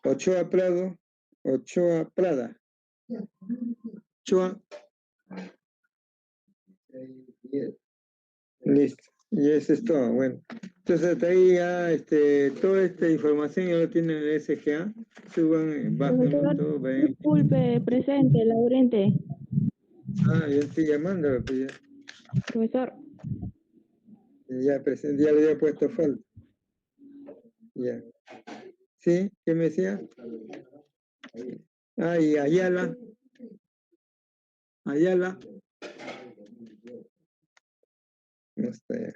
Ochoa Prada. Ochoa. Listo. Y eso es todo. Bueno. Entonces hasta ahí ya toda esta información ya lo tienen en el SGA. Suban, bajen todo, ven. Disculpe, presente, Laurente. Ah, yo estoy llamando, pues Profesor. ya presente, ya le había puesto falta. Ya. ¿Sí? ¿Qué me decía? Ah, y Ayala. No está ya.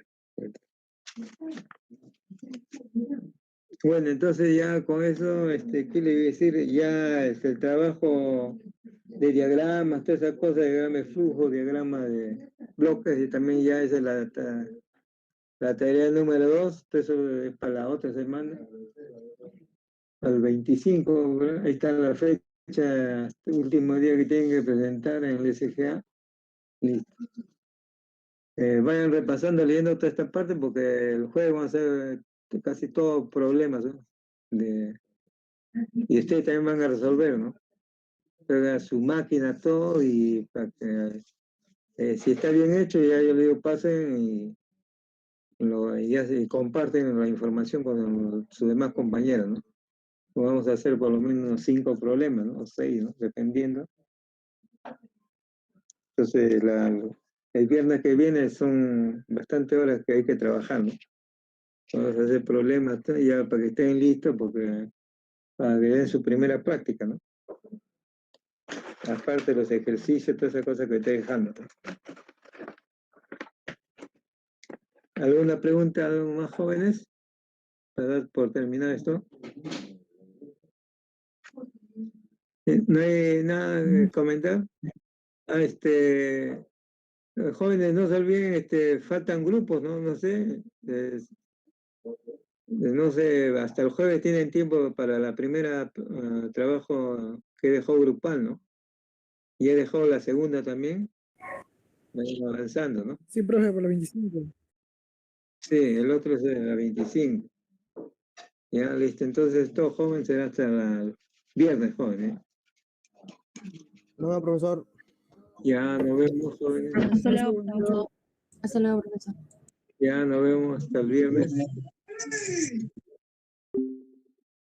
Bueno, entonces ya con eso, ¿qué le iba a decir? Ya el trabajo de diagramas, todas esas cosas, diagrama de flujo, diagrama de bloques, y también ya esa es la tarea número 2, eso es para la otra semana, al 25, ¿verdad? Ahí está la fecha, último día que tienen que presentar en el SGA. Listo. Vayan repasando, leyendo toda esta parte, porque el jueves vamos a hacer casi todos problemas, ¿no? Y ustedes también van a resolver, ¿no? haga su máquina, todo, y para que, si está bien hecho, ya yo le digo, pasen y ya se comparten la información con sus demás compañeros, ¿no? Vamos a hacer por lo menos 5 problemas, ¿no? O 6, ¿no? Dependiendo. Entonces, el viernes que viene son bastantes horas que hay que trabajar, ¿no? Vamos a hacer problemas ya para que estén listos, porque para que den su primera práctica, ¿no? Aparte de los ejercicios, todas esas cosas que estoy dejando, ¿no? ¿Alguna pregunta, algo más jóvenes? Para dar por terminar esto. ¿No hay nada que comentar? Jóvenes, no se olviden, faltan grupos, ¿no? No sé, no sé, hasta el jueves tienen tiempo para la primera trabajo que dejó grupal, ¿no? Y he dejado la segunda también, vayan avanzando, ¿no? Sí, profe, por la 25. Sí, el otro es la 25. Ya, listo, entonces todo joven será hasta el viernes, joven, ¿eh? No, profesor. Ya nos vemos, jóvenes. Hasta luego, profesor. Hasta luego, profesor. Ya nos vemos hasta el viernes.